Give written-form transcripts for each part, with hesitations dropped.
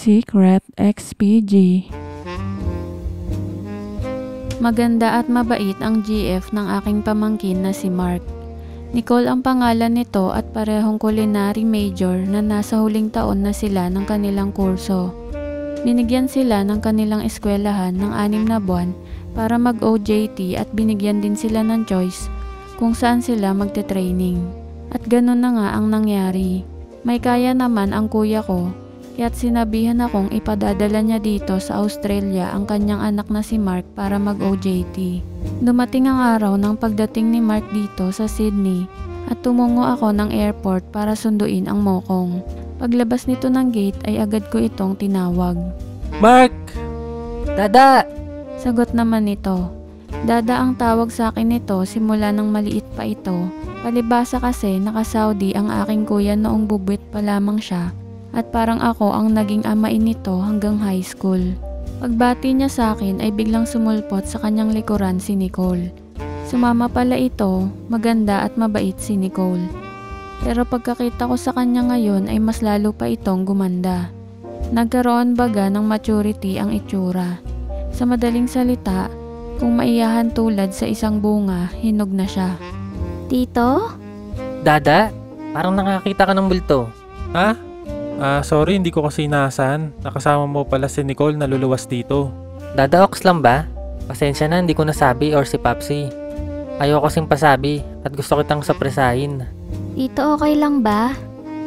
Secret XPG. Maganda at mabait ang GF ng aking pamangkin na si Mark. Nicole ang pangalan nito at parehong culinary major na nasa huling taon na sila ng kanilang kurso. Binigyan sila ng kanilang eskwelahan ng 6 na buwan para mag-OJT at binigyan din sila ng choice kung saan sila magte-training. At ganun na nga ang nangyari. May kaya naman ang kuya ko, kaya't sinabihan akong ipadadala niya dito sa Australia ang kanyang anak na si Mark para mag-OJT. Dumating ang araw ng pagdating ni Mark dito sa Sydney at tumungo ako ng airport para sunduin ang mokong. Paglabas nito ng gate ay agad ko itong tinawag. Mark! Dada! Sagot naman nito. Dada ang tawag sa akin nito simula nang maliit pa ito. Palibasa kasi naka-Saudi ang aking kuya noong bubuit pa lamang siya at parang ako ang naging amain nito hanggang high school. Pagbati niya sa akin ay biglang sumulpot sa kanyang likuran si Nicole. Sumama pala ito, maganda at mabait si Nicole. Pero pagkakita ko sa kanya ngayon ay mas lalo pa itong gumanda. Nagkaroon baga ng maturity ang itsura. Sa madaling salita, kung maiyahan tulad sa isang bunga, hinog na siya. Tito? Dada? Parang nakakita ka ng bulto. Ha? Sorry, hindi ko kasi inasahan. Nakasama mo pala si Nicole na luluwas dito. Dada, ox lang ba? Pasensya na, hindi ko nasabi or si Papsi. Ayoko kasing pasabi at gusto kitang sapresahin. Tito, okay lang ba?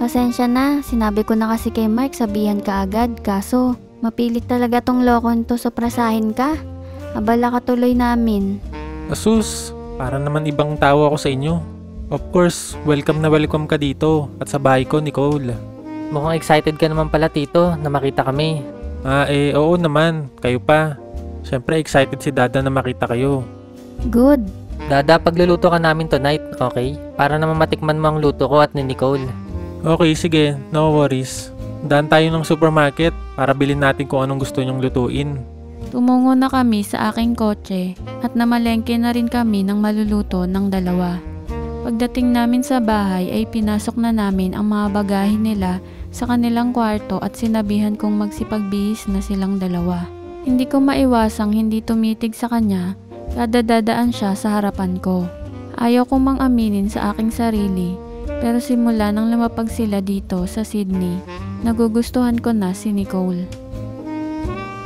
Pasensya na, sinabi ko na kasi kay Mark sabihan ka agad, kaso mapilit talaga tong lokon to sapresahin ka. Abala ka tuloy namin. Asus, para naman ibang tao ako sa inyo. Of course, welcome na welcome ka dito at sa bahay ko, Nicole. Mukhang excited ka naman pala, Tito, na makita kami. Oo naman, kayo pa. Siyempre excited si Dada na makita kayo. Good. Dada, pagluluto ka namin tonight, okay? Para naman matikman mo ang luto ko at ni Nicole. Okay, sige, no worries. Daan tayo ng supermarket para bilhin natin kung anong gusto nyong lutuin. Tumungo na kami sa aking kotse at namalengke na rin kami ng maluluto ng dalawa. Pagdating namin sa bahay ay pinasok na namin ang mga bagahe nila sa kanilang kwarto at sinabihan kong magsipagbihis na silang dalawa. Hindi ko maiwasang hindi tumitig sa kanya kada dadaan siya sa harapan ko. Ayaw kong mang-aminin sa aking sarili pero simula nang lumapag sila dito sa Sydney, nagugustuhan ko na si Nicole.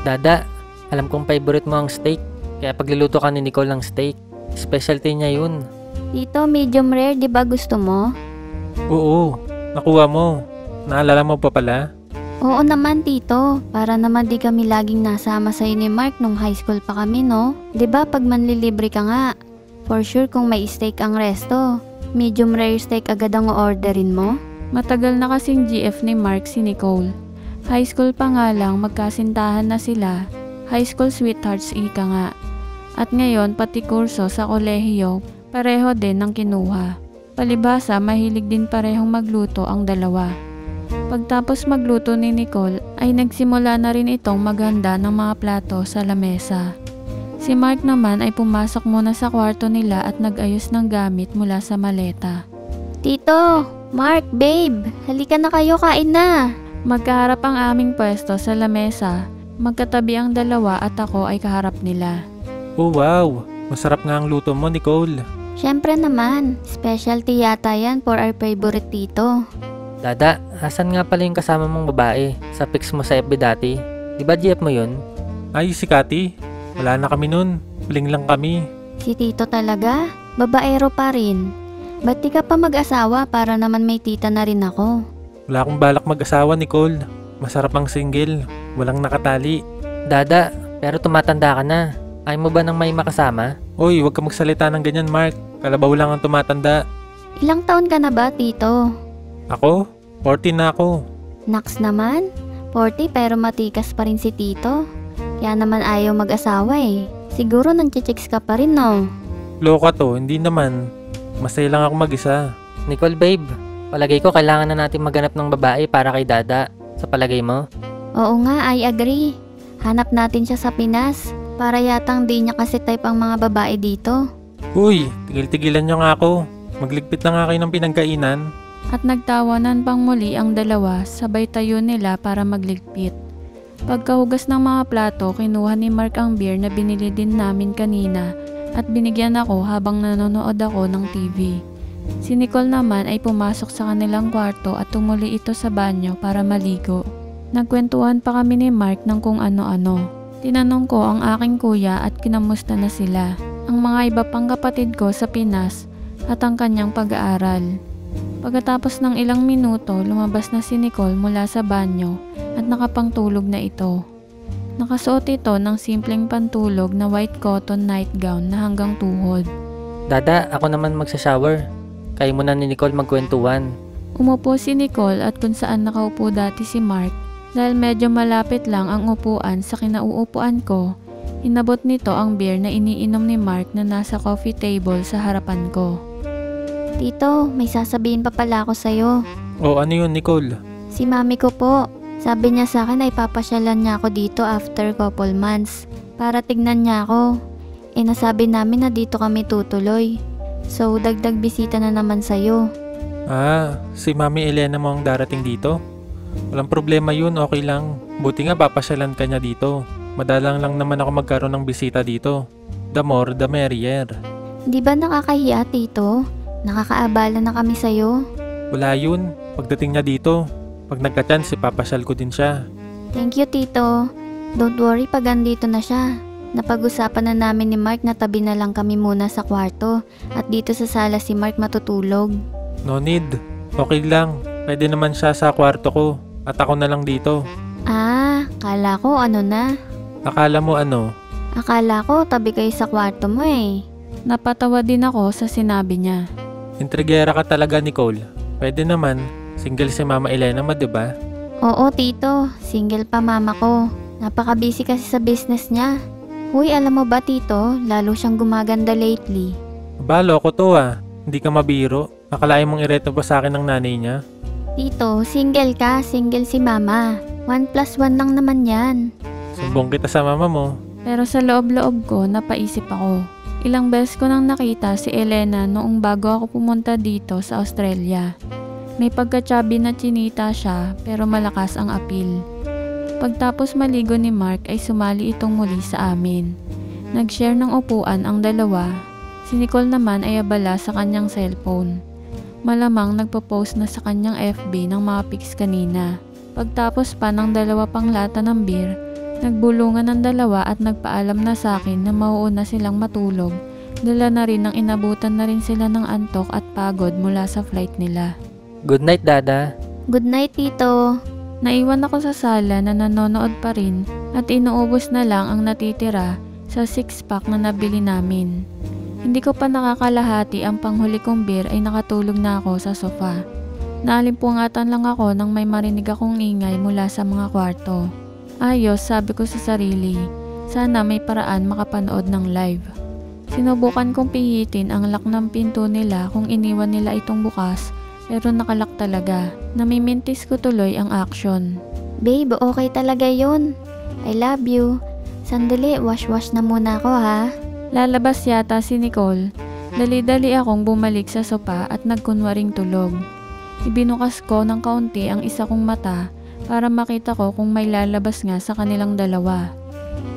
Dada, alam kong favorite mo ang steak, kaya pagluluto ka ni Nicole ng steak, specialty niya yun. Tito, medium rare, di ba gusto mo? Oo, nakuha mo. Naalala mo pa pala? Oo naman, Tito. Para naman di kami laging nasama sa'yo ni Mark nung high school pa kami, no? Di ba pag manlilibre ka nga? For sure kung may steak ang resto, medium rare steak agad ang orderin mo? Matagal na kasing GF ni Mark si Nicole. High school pa nga lang magkasintahan na sila. High school sweethearts ika nga. At ngayon pati kurso sa kolehiyo, pareho din ang kinuha. Palibhasa, mahilig din parehong magluto ang dalawa. Pagtapos magluto ni Nicole, ay nagsimula na rin itong maghanda ng mga plato sa lamesa. Si Mark naman ay pumasok muna sa kwarto nila at nag-ayos ng gamit mula sa maleta. Tito, Mark, babe, halika na kayo, kain na. Magkaharap ang aming pwesto sa lamesa. Magkatabi ang dalawa at ako ay kaharap nila. Oh wow, masarap nga ang luto mo, Nicole. Siyempre naman, specialty yata yan for our favorite tito. Dada, asan nga pala yung kasama mong babae sa pics mo sa FB dati? Di ba GF mo yun? Ay, si Cathy. Wala na kami nun. Bling lang kami. Si tito talaga? Babaero pa rin. Ba't di ka pa mag-asawa para naman may tita na rin ako? Wala akong balak mag-asawa, Nicole. Masarap ang single. Walang nakatali. Dada, pero tumatanda ka na. Ayaw mo ba nang may makasama? Uy, huwag ka magsalita ng ganyan, Mark. Kalabaw lang ang tumatanda. Ilang taon ka na ba, tito? Ako? 40 na ako. Naks naman, 40 pero matikas pa rin si tito. Kaya naman ayaw mag-asawa eh. Siguro nang-chicks ka pa rin, no? Loka to, hindi naman. Masaya lang ako mag-isa. Nicole, babe, palagay ko kailangan na natin maghanap ng babae para kay Dada. Sa palagay mo? Oo nga, I agree. Hanap natin siya sa Pinas. Para yatang di niya kasi type ang mga babae dito. Uy, tigil-tigilan nyo nga ako. Magligpit na nga kayo ng pinagkainan. At nagtawanan pang muli ang dalawa, sabay tayo nila para magligpit. Pagkahugas ng mga plato, kinuha ni Mark ang beer na binili din namin kanina at binigyan ako habang nanonood ako ng TV. Si Nicole naman ay pumasok sa kanilang kwarto at tumuli ito sa banyo para maligo. Nagkwentuhan pa kami ni Mark ng kung ano-ano. Tinanong ko ang aking kuya at kinamusta na sila, ang mga iba pang kapatid ko sa Pinas at ang kanyang pag-aaral. Pagkatapos ng ilang minuto, lumabas na si Nicole mula sa banyo at nakapangtulog na ito. Nakasuot ito ng simpleng pantulog na white cotton nightgown na hanggang tuhod. Dada, ako naman magsashower. Kayo muna ni Nicole magkwentuhan. Umupo si Nicole at kung saan nakaupo dati si Mark. Dahil medyo malapit lang ang upuan sa kinauupuan ko, inabot nito ang beer na iniinom ni Mark na nasa coffee table sa harapan ko. Tito, may sasabihin pa pala ako sa'yo. O ano yun, Nicole? Si mami ko po. Sabi niya sa akin ay papasyalan niya ako dito after couple months para tignan niya ako. Nasabi namin na dito kami tutuloy. So, dagdag bisita na naman sa'yo. Ah, si Mami Elena mo ang darating dito? Walang problema yun, okay lang. Buti nga papasyalan ka niya dito. Madalang lang naman ako magkaroon ng bisita dito. The more, the merrier. Di ba nakakahiya, Tito? Nakakaabala na kami sa'yo. Wala yun. Pagdating niya dito, pag nagka-chance, papasyal ko din siya. Thank you, Tito. Don't worry pag andito na siya. Napag-usapan na namin ni Mark na tabi na lang kami muna sa kwarto at dito sa sala si Mark matutulog. No need. Okay lang. Pwede naman siya sa kwarto ko at ako na lang dito. Ah, kala ko ano na. Akala mo ano? Akala ko tabi kayo sa kwarto mo eh. Napatawa din ako sa sinabi niya. Intrigera ka talaga, Nicole. Pwede naman. Single si Mama Elena mo, diba? Oo, Tito. Single pa mama ko. Napaka-busy kasi sa business niya. Huy, alam mo ba, Tito? Lalo siyang gumaganda lately. Balo ko to ah. Hindi ka mabiro. Akalain mong ireto pa sa akin ng nanay niya? Tito, single ka. Single si mama. 1+1 lang naman yan. Sumbong kita sa mama mo. Pero sa loob-loob ko, napaisip ako. Ilang beses ko nang nakita si Elena noong bago ako pumunta dito sa Australia. May pagkatsabi na chinita siya pero malakas ang appeal. Pagtapos maligo ni Mark ay sumali itong muli sa amin. Nag-share ng upuan ang dalawa. Si Nicole naman ay abala sa kanyang cellphone. Malamang nagpo-post na sa kanyang FB ng mga pics kanina. Pagtapos pa ng dalawa pang lata ng beer, nagbulungan ng dalawa at nagpaalam na sa akin na mauuna silang matulog. Dala na rin ng inabutan na rin sila ng antok at pagod mula sa flight nila. Good night, Dada. Good night, Tito. Naiwan ako sa sala na nanonood pa rin at inuubos na lang ang natitira sa 6-pack na nabili namin. Hindi ko pa nakakalahati ang panghuli kong beer ay nakatulog na ako sa sofa. Naalimpungatan lang ako nang may marinig akong ingay mula sa mga kwarto. Ayos, sabi ko sa sarili. Sana may paraan makapanood ng live. Sinubukan kong pihitin ang lock ng pinto nila kung iniwan nila itong bukas, pero nakalak talaga. Namimintis ko tuloy ang action. Babe, okay talaga yun. I love you. Sandali, wash-wash na muna ako ha. Lalabas yata si Nicole. Dali-dali akong bumalik sa sopa at nagkunwaring tulog. Ibinukas ko ng kaunti ang isa kong mata para makita ko kung may lalabas nga sa kanilang dalawa.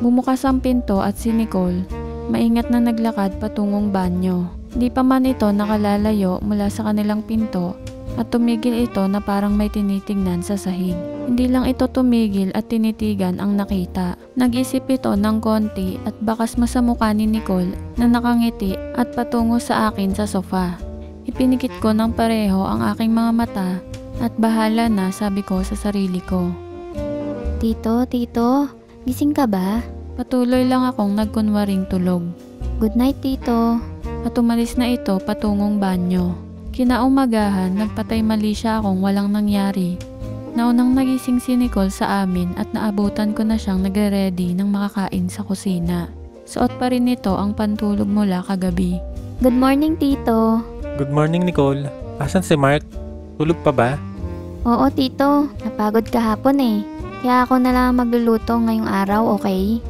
Bumukas ang pinto at si Nicole, maingat na naglakad patungong banyo. Di pa man ito nakalalayo mula sa kanilang pinto at tumigil ito na parang may tinitignan sa sahig. Hindi lang ito tumigil at tinitigan ang nakita. Nag-isip ito ng konti at bakas mo sa mukha ni Nicole na nakangiti at patungo sa akin sa sofa. Ipinikit ko ng pareho ang aking mga mata at bahala na, sabi ko sa sarili ko. Tito, gising ka ba? Patuloy lang akong nagkunwaring tulog. Good night, Tito. At umalis na ito patungong banyo. Kinaumagahan, nagpatay mali siya akong walang nangyari. Naunang nagising si Nicole sa amin at naabutan ko na siyang nagre-ready ng makakain sa kusina. Suot pa rin nito ang pantulog mula kagabi. Good morning, Tito. Good morning, Nicole. Asan si Mark? Tulog pa ba? Oo, Tito. Napagod kahapon eh. Kaya ako na lang magluluto ngayong araw, okay?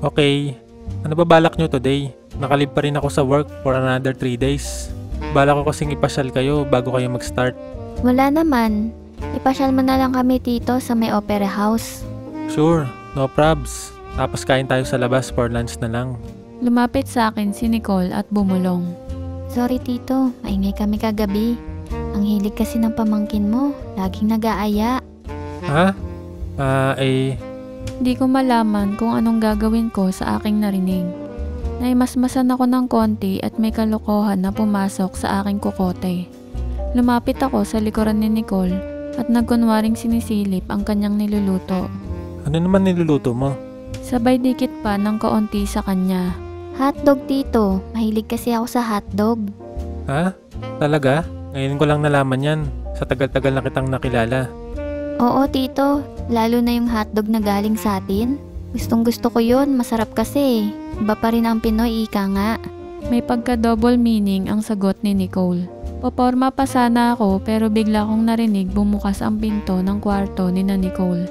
Okay. Ano ba balak nyo today? Nakalib pa rin ako sa work for another 3 days. Balak ko kasing ipasyal kayo bago kayo mag-start. Wala naman. Ipasyal mo na lang kami, Tito, sa may opera house. Sure. No probs. Tapos kain tayo sa labas for lunch na lang. Lumapit sa akin si Nicole at bumulong. Sorry tito, maingay kami kagabi. Ang hilig kasi ng pamangkin mo, laging nag-aaya. Ha? Di ko malaman kung anong gagawin ko sa aking narinig. Naimasmasan ako ng konti at may kalokohan na pumasok sa aking kukote. Lumapit ako sa likuran ni Nicole at nagkunwaring sinisilip ang kanyang niluluto. Ano naman niluluto mo? Sabay dikit pa ng kaunti sa kanya. Hotdog tito, mahilig kasi ako sa hotdog. Ha? Talaga? Ngayon ko lang nalaman yan. Sa tagal-tagal na kitang nakilala. Oo tito, lalo na yung hotdog na galing sa atin. Gustong gusto ko yun, masarap kasi. Iba pa rin ang Pinoy, ika nga. May pagka-double meaning ang sagot ni Nicole. Poporma pa sana ako pero bigla kong narinig bumukas ang pinto ng kwarto ni na Nicole.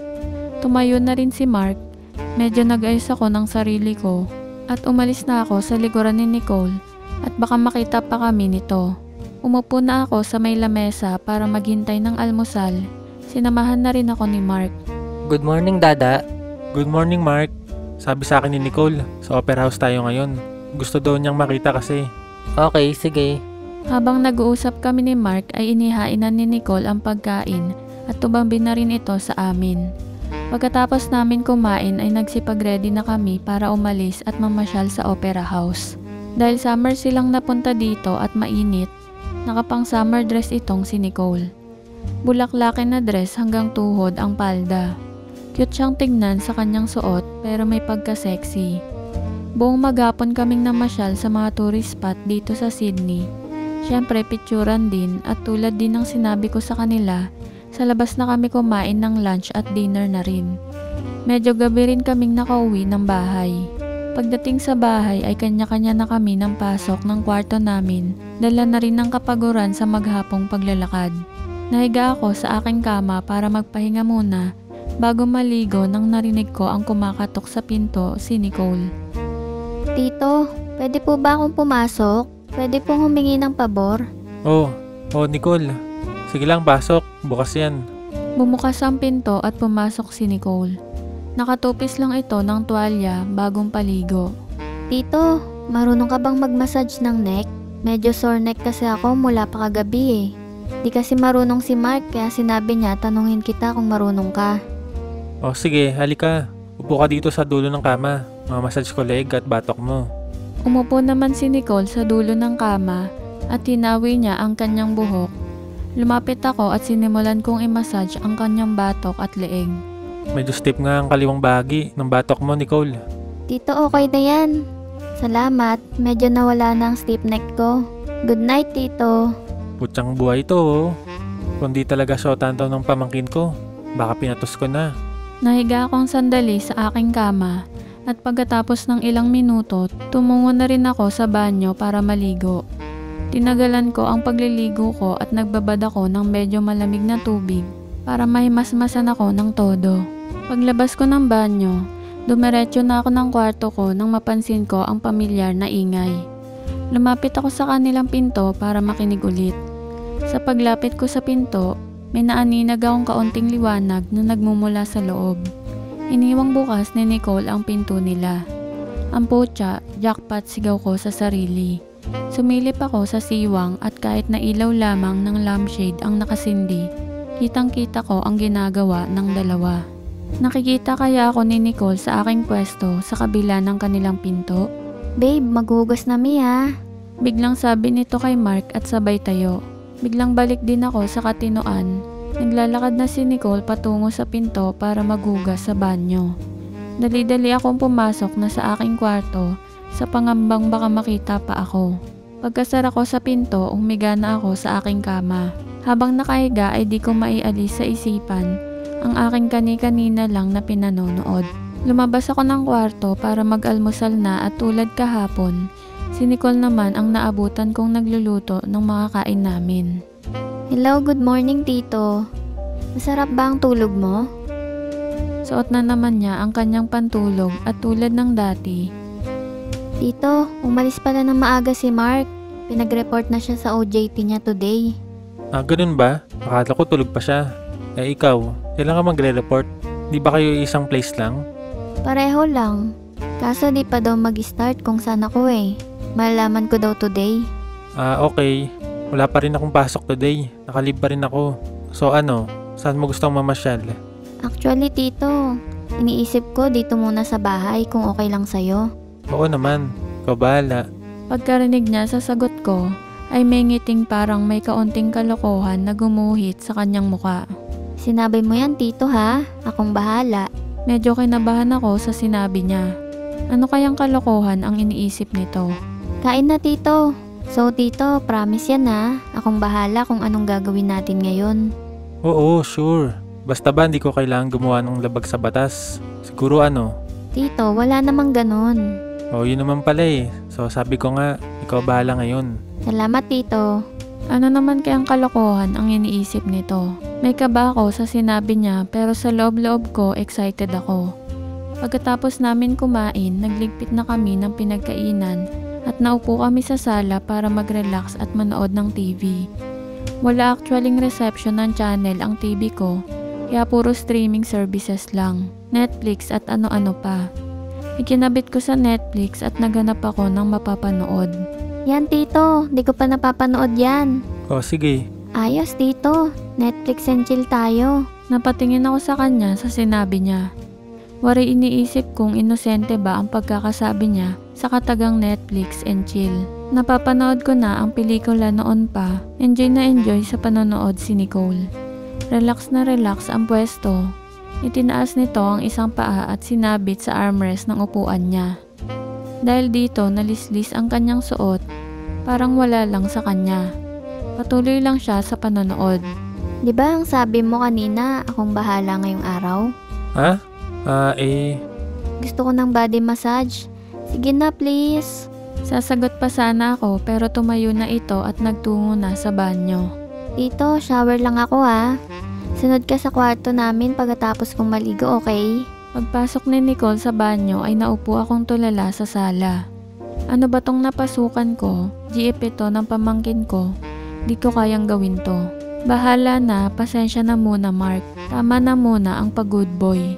Tumayo na rin si Mark. Medyo nag-ayos ako ng sarili ko at umalis na ako sa likuran ni Nicole at baka makita pa kami nito. Umupo na ako sa may lamesa para maghintay ng almusal. Sinamahan na rin ako ni Mark. Good morning, Dada. Good morning, Mark. Sabi sa akin ni Nicole, sa opera house tayo ngayon. Gusto daw niyang makita kasi. Okay, sige. Habang nag-uusap kami ni Mark ay inihainan ni Nicole ang pagkain at tumambi na rin ito sa amin. Pagkatapos namin kumain ay nagsipag-ready na kami para umalis at mamasyal sa opera house. Dahil summer silang napunta dito at mainit, nakapang summer dress itong si Nicole. Bulaklakin na dress hanggang tuhod ang palda. Cute siyang tignan sa kanyang suot pero may pagka-sexy. Buong maghapon kaming namasyal sa mga tourist spot dito sa Sydney. Siyempre picturan din at tulad din ng sinabi ko sa kanila, sa labas na kami kumain ng lunch at dinner na rin. Medyo gabi rin kaming nakauwi ng bahay. Pagdating sa bahay ay kanya-kanya na kami ng pasok ng kwarto namin, dala na rin ng kapaguran sa maghapong paglalakad. Nahiga ako sa aking kama para magpahinga muna bago maligo nang narinig ko ang kumakatok sa pinto si Nicole. Tito, pwede po ba akong pumasok? Pwede pong humingi ng pabor? Oh, Nicole. Sige lang, pasok. Bukas yan. Bumukas ang pinto at pumasok si Nicole. Nakatupis lang ito ng tuwalya bagong paligo. Tito, marunong ka bang mag-massage ng neck? Medyo sore neck kasi ako mula pa kagabi eh. Di kasi marunong si Mark kaya sinabi niya tanungin kita kung marunong ka. Oh, sige, halika. Upo ka dito sa dulo ng kama. Mamassage ko leg at batok mo. Umupo naman si Nicole sa dulo ng kama at tinawi niya ang kanyang buhok. Lumapit ako at sinimulan kong i-massage ang kanyang batok at leeg. Medyo stiff nga ang kaliwang bahagi ng batok mo, Nicole. Tito, okay na yan. Salamat, medyo nawala na ang stiff neck ko. Good night, Tito. Putsang buhay ito, oh. Kung di talaga syotan to ng pamangkin ko, baka pinatos ko na. Nahiga akong sandali sa aking kama at pagkatapos ng ilang minuto, tumungo na rin ako sa banyo para maligo. Tinagalan ko ang pagliligo ko at nagbabad ako ng medyo malamig na tubig para mahimasmasan ako ng todo. Paglabas ko ng banyo, dumiretso na ako ng kwarto ko nang mapansin ko ang pamilyar na ingay. Lumapit ako sa kanilang pinto para makinig ulit. Sa paglapit ko sa pinto, may naaninag akong kaunting liwanag na nagmumula sa loob. Iniwang bukas ni Nicole ang pinto nila. Ang putya, jackpot sigaw ko sa sarili. Sumilip ako sa siwang at kahit na ilaw lamang ng lampshade ang nakasindi, kitang-kita ko ang ginagawa ng dalawa. Nakikita kaya ako ni Nicole sa aking pwesto sa kabila ng kanilang pinto? Babe, maghugas na ha. Biglang sabi nito kay Mark at sabay tayo. Biglang balik din ako sa katinoan. Naglalakad na si Nicole patungo sa pinto para maghugas sa banyo. Dali-dali akong pumasok na sa aking kwarto sa pangambang baka makita pa ako. Pagkasara ko sa pinto, umiga na ako sa aking kama. Habang nakahiga ay di ko maialis sa isipan ang aking kani-kanina lang na pinanonood. Lumabas ako ng kwarto para mag-almusal na at tulad kahapon, si Nicole naman ang naabutan kong nagluluto ng mga kain namin. Hello, good morning, Tito. Masarap ba ang tulog mo? Suot na naman niya ang kanyang pantulog at tulad ng dati. Tito, umalis pala ng maaga si Mark. Pinag-report na siya sa OJT niya today. Ah, ganun ba? Akala ko tulog pa siya. Eh ikaw, kailan ka magre-report? Di ba kayo isang place lang? Pareho lang. Kaso di pa daw mag-start kung saan ako eh. Malalaman ko daw today. Okay. Wala pa rin akong pasok today. Nakalib pa rin ako. So ano, saan mo gustong mamasyal? Actually, tito, iniisip ko dito muna sa bahay kung okay lang sa'yo. Oo naman. Ikaw bahala. Pagkarinig niya sa sagot ko, ay may ngiting parang may kaunting kalokohan na gumuhit sa kanyang muka. Sinabi mo yan, tito ha? Akong bahala. Medyo kinabahan ako sa sinabi niya. Ano kayang kalokohan ang iniisip nito? Kain na, tito. So, tito, promise yan ha? Akong bahala kung anong gagawin natin ngayon. Oo, sure. Basta ba hindi ko kailangan gumawa ng labag sa batas? Siguro ano? Tito, wala namang ganun. Yun naman pala eh. So sabi ko nga, ikaw bahala ngayon. Salamat, tito. Ano naman kayang kalokohan ang iniisip nito? May kaba ako sa sinabi niya pero sa loob-loob ko excited ako. Pagkatapos namin kumain, nagligpit na kami ng pinagkainan at naupo kami sa sala para mag-relax at manood ng TV. Wala actualing reception ng channel ang TV ko, kaya puro streaming services lang, Netflix at ano-ano pa. Ikinabit ko sa Netflix at naganap ako ng mapapanood. Yan, tito. Di ko pa napapanood yan. Sige. Ayos, tito. Netflix and chill tayo. Napatingin ako sa kanya sa sinabi niya. Wari iniisip kung inosente ba ang pagkakasabi niya sa katagang Netflix and chill. Napapanood ko na ang pelikula noon pa. Enjoy na enjoy sa panonood si Nicole. Relax na relax ang pwesto. Itinaas nito ang isang paa at sinabit sa armrest ng upuan niya. Dahil dito nalislis ang kanyang suot, parang wala lang sa kanya. Patuloy lang siya sa panonood. Di ba ang sabi mo kanina, akong bahala ngayong araw? Ha? Gusto ko ng body massage. Sige na, please. Sasagot pa sana ako pero tumayo na ito at nagtungo na sa banyo. Tito, shower lang ako ha. Sunod ka sa kwarto namin pagkatapos kong maligo, okay? Pagpasok ni Nicole sa banyo ay naupo akong tulala sa sala. Ano ba tong napasukan ko? GF ito ng pamangkin ko. Di ko kayang gawin to. Bahala na, pasensya na muna Mark. Tama na muna ang pag-good boy.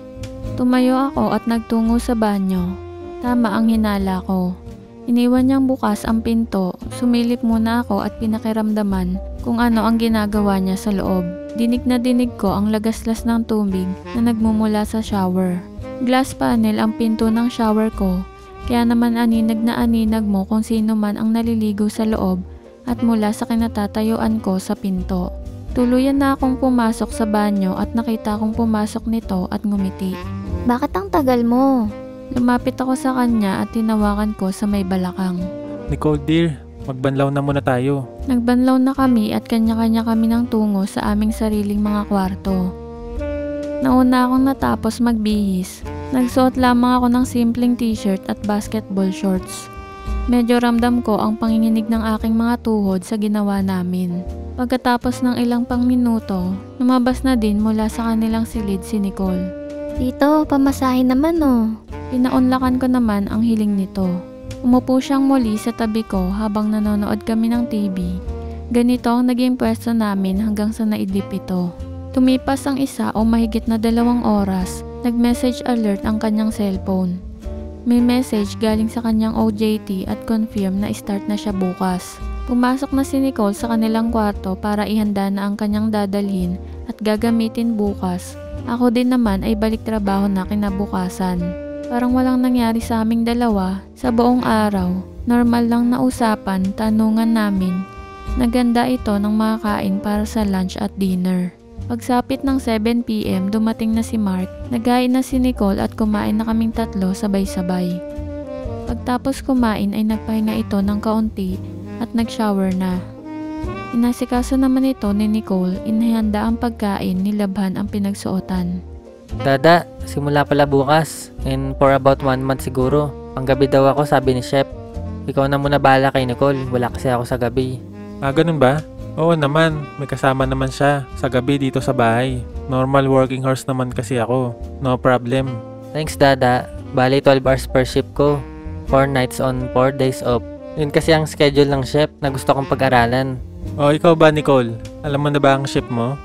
Tumayo ako at nagtungo sa banyo. Tama ang hinala ko. Iniwan niyang bukas ang pinto, sumilip muna ako at pinakiramdaman kung ano ang ginagawa niya sa loob. Dinig na dinig ko ang lagaslas ng tubig na nagmumula sa shower. Glass panel ang pinto ng shower ko, kaya naman aninag na aninag mo kung sino man ang naliligo sa loob at mula sa kinatatayuan ko sa pinto. Tuluyan na akong pumasok sa banyo at nakita kong pumasok nito at ngumiti. Bakit ang tagal mo? Lumapit ako sa kanya at tinawakan ko sa may balakang. Nicole dear, magbanlaw na muna tayo. Nagbanlaw na kami at kanya-kanya kami ng tungo sa aming sariling mga kwarto. Nauna akong natapos magbihis. Nagsuot lamang ako ng simpleng t-shirt at basketball shorts. Medyo ramdam ko ang panginginig ng aking mga tuhod sa ginawa namin. Pagkatapos ng ilang pang minuto, lumabas na din mula sa kanilang silid si Nicole. Tito, pamasahin naman oh. Pinaunlakan ko naman ang hiling nito. Umupo siyang muli sa tabi ko habang nanonood kami ng TV. Ganito ang naging pwesto namin hanggang sa naidlip ito. Tumipas ang isa o mahigit na 2 oras, nag-message alert ang kanyang cellphone. May message galing sa kanyang OJT at confirm na start na siya bukas. Pumasok na si Nicole sa kanilang kwarto para ihanda na ang kanyang dadalhin at gagamitin bukas. Ako din naman ay balik trabaho na kinabukasan. Parang walang nangyari sa aming dalawa sa buong araw. Normal lang na usapan, tanungan namin. Naganda ito ng mga kain para sa lunch at dinner. Pagsapit ng 7 PM, dumating na si Mark. Naghain na si Nicole at kumain na kaming tatlo sabay-sabay. Pagtapos kumain ay nagpahinga ito ng kaunti at nag-shower na. Inasikaso naman ito ni Nicole, inihanda ang pagkain, nilabhan ang pinagsuotan. Dada, simula pala bukas. And for about 1 month siguro. Panggabi daw ako, sabi ni Chef. Ikaw na muna bahala kay Nicole. Wala kasi ako sa gabi. Ganun ba? Oo naman, may kasama naman siya sa gabi dito sa bahay. Normal working hours naman kasi ako. No problem. Thanks, Dada. Bali 12 hours per shift ko. 4 nights on, 4 days off. Yun kasi ang schedule ng Chef na gusto kong pag-aralan. Ikaw ba Nicole? Alam mo na ba ang shift mo?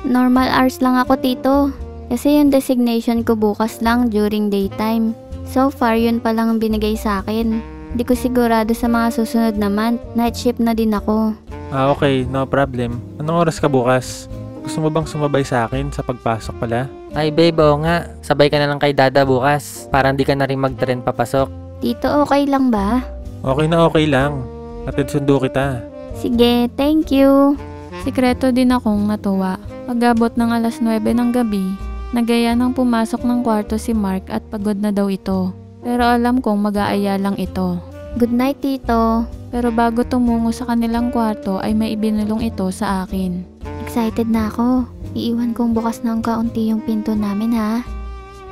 Normal hours lang ako, tito. Kasi yung designation ko bukas lang during daytime. So far, yun pa lang ang binigay sa akin. Di ko sigurado sa mga susunod na month. Night shift na din ako. Okay, no problem. Anong oras ka bukas? Gusto mo bang sumabay sa akin sa pagpasok pala? Ay babe, oo nga. Sabay ka na lang kay Dada bukas. Para hindi ka na rin mag-trend papasok. Tito, okay lang ba? Okay na okay lang. Atid sundo kita. Sige, thank you. Sikreto din akong natuwa. Pag-abot ng alas 9 ng gabi, nagaya nang pumasok ng kwarto si Mark at pagod na daw ito. Pero alam kong mag-aaya lang ito. Good night, Tito. Pero bago tumungo sa kanilang kwarto ay may ibinulong ito sa akin. Excited na ako. Iiwan kong bukas ng kaunti yung pinto namin ha.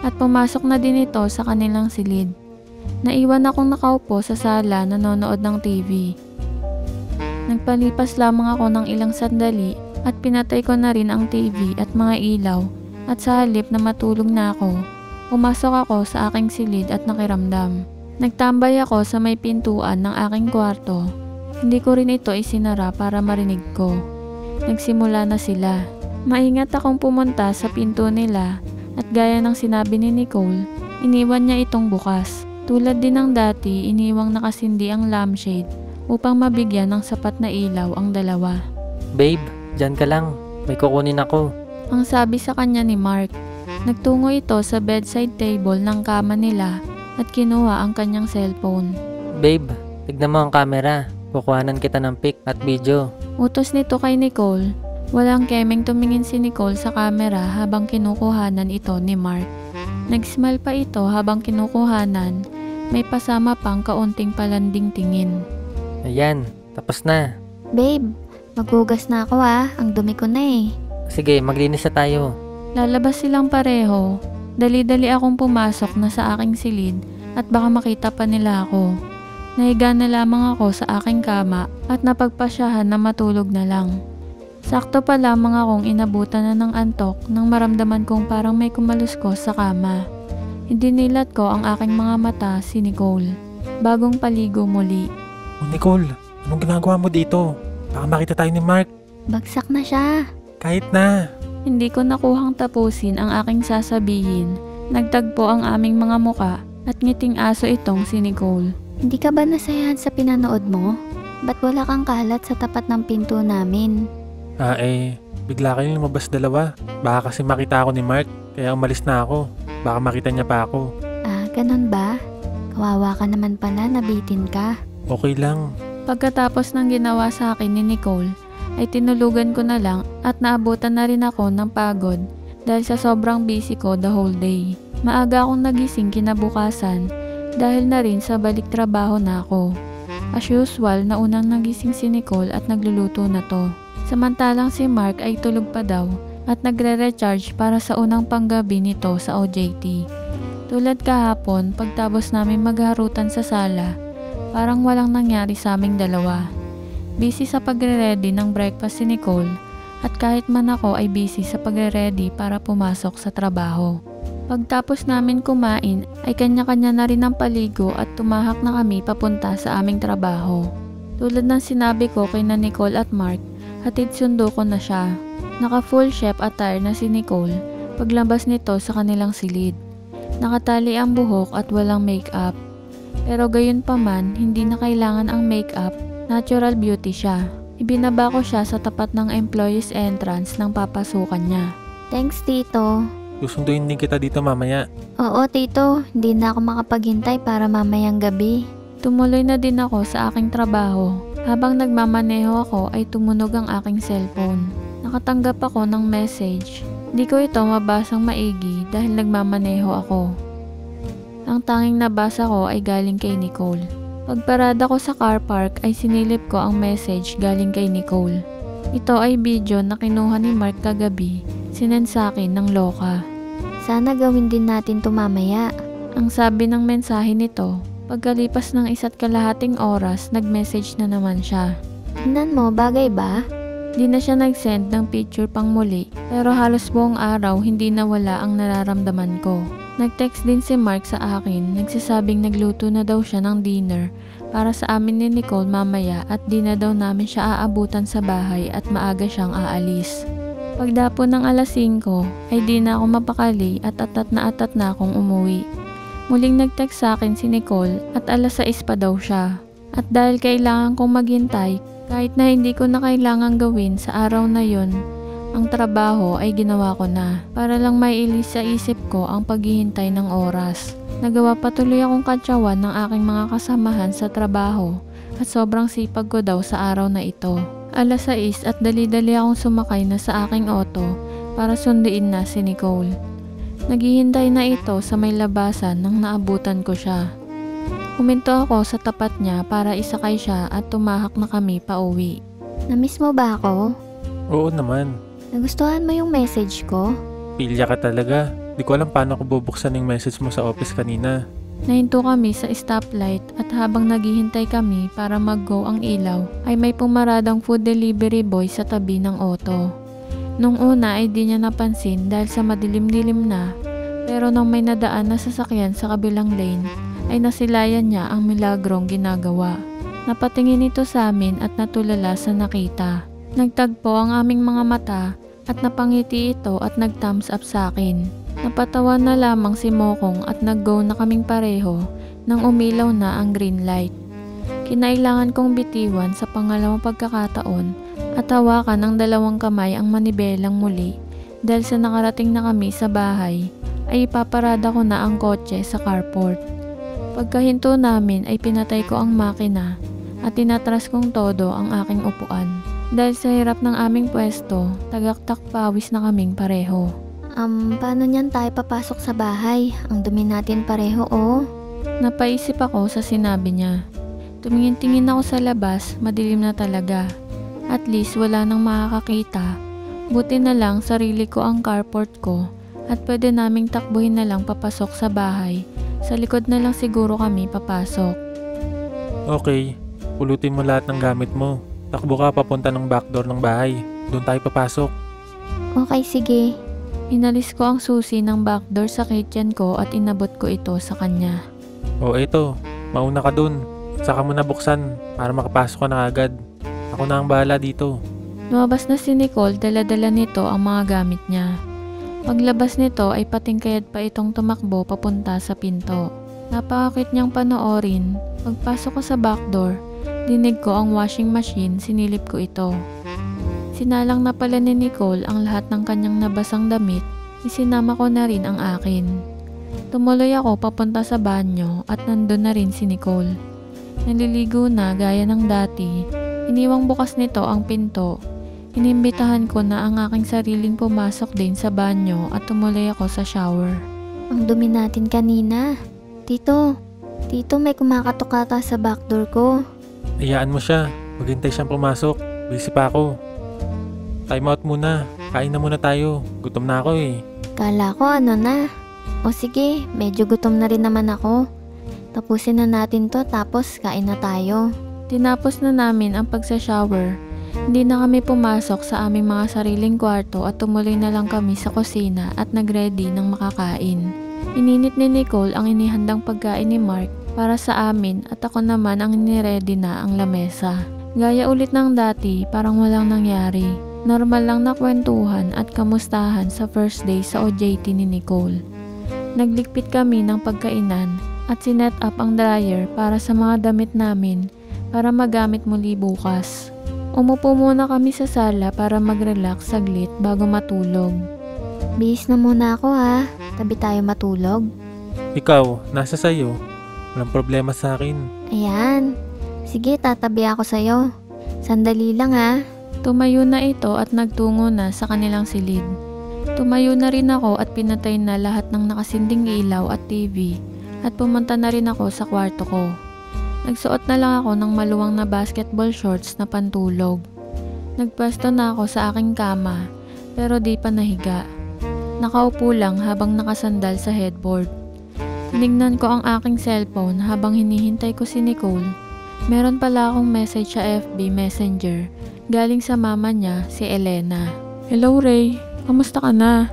At pumasok na din ito sa kanilang silid. Naiwan akong nakaupo sa sala nanonood ng TV. Nagpalipas lamang ako ng ilang sandali at pinatay ko na rin ang TV at mga ilaw at sa halip na matulog na ako, pumasok ako sa aking silid at nakiramdam. Nagtambay ako sa may pintuan ng aking kwarto. Hindi ko rin ito isinara para marinig ko. Nagsimula na sila. Maingat akong pumunta sa pinto nila at gaya ng sinabi ni Nicole, iniwan niya itong bukas. Tulad din ng dati, iniwang nakasindi ang lampshade upang mabigyan ng sapat na ilaw ang dalawa. Babe, dyan ka lang. May kukunin ako. Ang sabi sa kanya ni Mark. Nagtungo ito sa bedside table ng kama nila at kinuha ang kanyang cellphone. Babe, tignan mo ang camera. Kukuhanan kita ng pic at video. Utos nito kay Nicole. Walang kemeng tumingin si Nicole sa camera habang kinukuhanan ito ni Mark. Nag-smile pa ito habang kinukuhanan. May pasama pang kaunting palanding tingin. Ayan, tapos na. Babe, maghugas na ako ha. Ang dumi ko na eh. Sige, maglinis na tayo. Lalabas silang pareho. Dali-dali akong pumasok na sa aking silid at baka makita pa nila ako. Nahiga na lamang ako sa aking kama at napagpasyahan na matulog na lang. Sakto pa lamang akong inabutan na ng antok nang maramdaman kong parang may kumaluskos sa kama. Idinilat ko ang aking mga mata si Nicole. Bagong paligo muli. Oh Nicole, anong ginagawa mo dito? Baka makita tayo ni Mark. Bagsak na siya. Kahit na. Hindi ko nakuhang tapusin ang aking sasabihin. Nagtagpo ang aming mga muka at ngiting aso itong si Nicole. Hindi ka ba nasayahan sa pinanood mo? Ba't wala kang kalat sa tapat ng pinto namin? Bigla kayong lumabas dalawa. Baka kasi makita ako ni Mark, kaya umalis na ako. Baka makita niya pa ako. Ganun ba? Kawawa ka naman pala, nabitin ka. Okay lang. Pagkatapos ng ginawa sa akin ni Nicole, ay tinulugan ko na lang at naabutan na rin ako ng pagod dahil sa sobrang busy ko the whole day. Maaga akong nagising kinabukasan dahil na rin sa balik trabaho na ako. As usual, naunang nagising si Nicole at nagluluto na to. Samantalang si Mark ay tulog pa daw at nagre-recharge para sa unang panggabi nito sa OJT. Tulad kahapon, pagtapos namin magharutan sa sala, parang walang nangyari sa aming dalawa. Busy sa pagre-ready ng breakfast si Nicole at kahit man ako ay busy sa pagre-ready para pumasok sa trabaho. Pagtapos namin kumain ay kanya-kanya na rin ang paligo at tumahak na kami papunta sa aming trabaho. Tulad ng sinabi ko kay na Nicole at Mark, hatid sundo ko na siya. Naka full chef attire na si Nicole paglabas nito sa kanilang silid. Nakatali ang buhok at walang makeup. Pero gayon pa man, hindi na kailangan ang makeup, natural beauty siya. Ibinaba ko siya sa tapat ng employee's entrance nang papasukan niya. Thanks, Tito. Susunduin din kita dito mamaya. Oo, Tito. Hindi na ako makapaghintay para mamayang gabi. Tumuloy na din ako sa aking trabaho. Habang nagmamaneho ako ay tumunog ang aking cellphone. Nakatanggap ako ng message. Di ko ito mabasang maigi dahil nagmamaneho ako. Ang tanging nabasa ko ay galing kay Nicole. Pagparada ko sa car park ay sinilip ko ang message galing kay Nicole. Ito ay video na kinuha ni Mark kagabi. Sinend sa akin ng loka. Sana gawin din natin to mamaya. Ang sabi ng mensahe nito, pagkalipas ng 1.5 oras, nag-message na naman siya. Tingnan mo, bagay ba? Di na siya nag-send ng picture pang muli, pero halos buong araw hindi nawala ang nararamdaman ko. Nag-text din si Mark sa akin, nagsasabing nagluto na daw siya ng dinner para sa amin ni Nicole mamaya at di na daw namin siya aabutan sa bahay at maaga siyang aalis. Pagdapo ng alas 5 ay di na ako mapakali at atat na akong umuwi. Muling nag-text sa akin si Nicole at alas 6 pa daw siya. At dahil kailangan kong maghintay, kahit na hindi ko na kailangan gawin sa araw na yon, ang trabaho ay ginawa ko na para lang mailis sa isip ko ang paghihintay ng oras. Nagawa patuloy akong katsawan ng aking mga kasamahan sa trabaho at sobrang sipag ko daw sa araw na ito. Alas 6 at dali-dali akong sumakay na sa aking auto para sunduin na si Nicole. Naghihintay na ito sa may labasan nang naabutan ko siya. Huminto ako sa tapat niya para isakay siya at tumahak na kami pauwi. Namiss mo ba ako? Oo naman. Nagustuhan mo yung message ko? Pilya ka talaga. Di ko alam paano ko bubuksan yung message mo sa office kanina. Nahinto kami sa stoplight at habang naghihintay kami para mag-go ang ilaw ay may pumaradang food delivery boy sa tabi ng auto. Nung una ay di niya napansin dahil sa madilim-dilim na, pero nang may nadaan na sasakyan sa kabilang lane ay nasilayan niya ang milagrong ginagawa. Napatingin ito sa amin at natulala sa nakita. Nagtagpo ang aming mga mata at napangiti ito at nag-thumbs up sa akin. Napatawa na lamang si Mokong at nag-go na kaming pareho nang umilaw na ang green light. Kinailangan kong bitiwan sa pangalawang pagkakataon at hawakan ng dalawang kamay ang manibelang muli dahil sa nakarating na kami sa bahay ay ipaparada ko na ang kotse sa carport. Pagkahinto namin ay pinatay ko ang makina at tinatras kong todo ang aking upuan. Dahil sa hirap ng aming pwesto, tagaktak pawis na kaming pareho. Paano niyan tayo papasok sa bahay? Ang dumi natin pareho, oh. Napaisip ako sa sinabi niya. Tumingin-tingin ako sa labas, madilim na talaga. At least wala nang makakakita. Buti na lang sarili ko ang carport ko at pwede naming takbuhin na lang papasok sa bahay. Sa likod na lang siguro kami papasok. Okay, pulutin mo lahat ng gamit mo. Takbo ka papunta ng backdoor ng bahay. Doon tayo papasok. Okay, sige. Inalis ko ang susi ng backdoor sa kitchen ko at inabot ko ito sa kanya. O eto, mauna ka dun. Saka mo na buksan para makapasok ka na agad. Ako na ang bahala dito. Lumabas na si Nicole, dala-dala nito ang mga gamit niya. Paglabas nito ay patingkayad pa itong tumakbo papunta sa pinto. Napakakit niyang panoorin. Pagpasok ko sa backdoor, dinig ko ang washing machine, sinilip ko ito. Sinalang na pala ni Nicole ang lahat ng kanyang nabasang damit, isinama ko na rin ang akin. Tumuloy ako papunta sa banyo at nandun na rin si Nicole. Naliligo na gaya ng dati, iniwang bukas nito ang pinto. Inimbitahan ko na ang aking sariling pumasok din sa banyo at tumuloy ako sa shower. Ang dumi natin kanina. Tito, may kumakatok ata sa backdoor ko. Hayaan mo siya. Maghintay siyang pumasok. Busy pa ako. Time out muna. Kain na muna tayo. Gutom na ako eh. Kala ko ano na. O sige, medyo gutom na rin naman ako. Tapusin na natin to tapos kain na tayo. Tinapos na namin ang pagsa-shower. Hindi na kami pumasok sa aming mga sariling kwarto at tumuloy na lang kami sa kusina at nag-ready ng makakain. Ininit ni Nicole ang inihandang pagkain ni Mark para sa amin at ako naman ang niready na ang lamesa. Gaya ulit ng dati, parang walang nangyari. Normal lang na kwentuhan at kamustahan sa first day sa OJT ni Nicole. Naglikpit kami ng pagkainan at sinet up ang dryer para sa mga damit namin para magamit muli bukas. Umupo muna kami sa sala para mag-relax saglit bago matulog. Bihis na muna ako ha. Tabi tayo matulog. Ikaw, nasa sayo. Walang problema sa akin. Ayan. Sige, tatabi ako sa'yo. Sandali lang ha. Tumayo na ito at nagtungo na sa kanilang silid. Tumayo na rin ako at pinatay na lahat ng nakasinding ilaw at TV at pumunta na rin ako sa kwarto ko. Nagsuot na lang ako ng maluwang na basketball shorts na pantulog. Nagpwesto na ako sa aking kama pero di pa nahiga. Nakaupo lang habang nakasandal sa headboard. Tinignan ko ang aking cellphone habang hinihintay ko si Nicole. Meron pala akong message sa FB Messenger galing sa mama niya, si Elena. Hello Ray, kamusta ka na?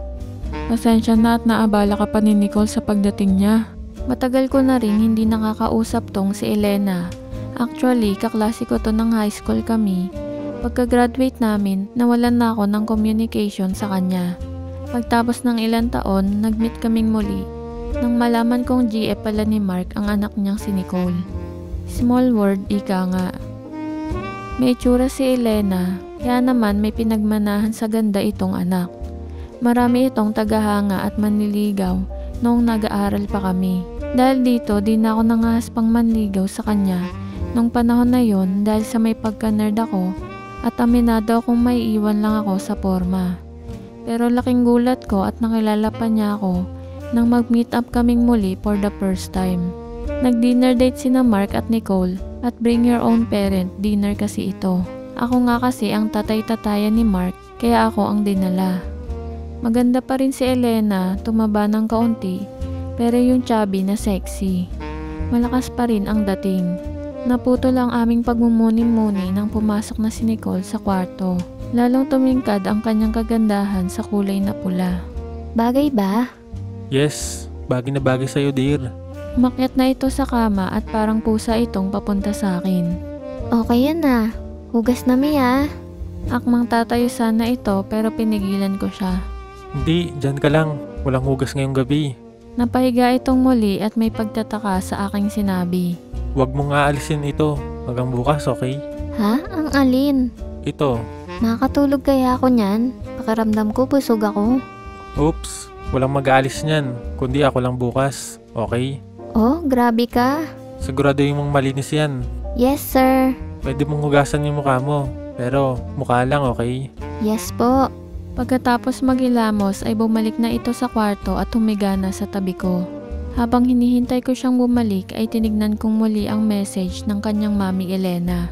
Pasensya na at naabala ka pa ni Nicole sa pagdating niya. Matagal ko na rin hindi nakakausap tong si Elena. Actually, kaklase ko to ng high school kami. Pagka-graduate namin, nawalan na ako ng communication sa kanya. Pagtapos ng ilang taon, nag-meet kaming muli. Nang malaman kong GF pala ni Mark ang anak niyang si Nicole. Small world, ika nga. May itsura si Elena, kaya naman may pinagmanahan sa ganda itong anak. Marami itong tagahanga at manliligaw noong nag-aaral pa kami. Dahil dito, di na ako nangahas pang manligaw sa kanya nung panahon na yon dahil sa may pagka-nerd ako at aminado akong may iwan lang ako sa forma. Pero laking gulat ko at nakilala pa niya ako nang mag-meet up kaming muli for the first time. Nag-dinner date sina Mark at Nicole at bring your own parent dinner kasi ito. Ako nga kasi ang tatay-tatayan ni Mark kaya ako ang dinala. Maganda pa rin si Elena, tumaba ng kaunti pero yung chubby na sexy. Malakas pa rin ang dating. Naputo lang aming pagmumuni-muni nang pumasok na si Nicole sa kwarto. Lalong tumingkad ang kanyang kagandahan sa kulay na pula. Bagay ba? Yes, bagay na bagay sa'yo, dear. Umakyat na ito sa kama at parang pusa itong papunta sa akin. Okay yan ah. Hugas na Mia. Akmang tatayo sana ito pero pinigilan ko siya. Hindi, dyan ka lang. Walang hugas ngayong gabi. Napahiga itong muli at may pagtataka sa aking sinabi. Huwag mong aalisin ito. Hanggang bukas, okay? Ha? Ang alin? Ito. Nakakatulog kaya ako niyan? Pakiramdam ko busog ako. Oops, walang mag-aalis niyan. Kundi ako lang bukas. Okay? Oh, grabe ka. Siguraduhin mong malinis yan. Yes sir. Pwede mong hugasan yung mukha mo. Pero mukha lang, okay? Yes po. Pagkatapos magilamos ay bumalik na ito sa kwarto at humiga na sa tabi ko. Habang hinihintay ko siyang bumalik ay tinignan kong muli ang message ng kanyang mami Elena.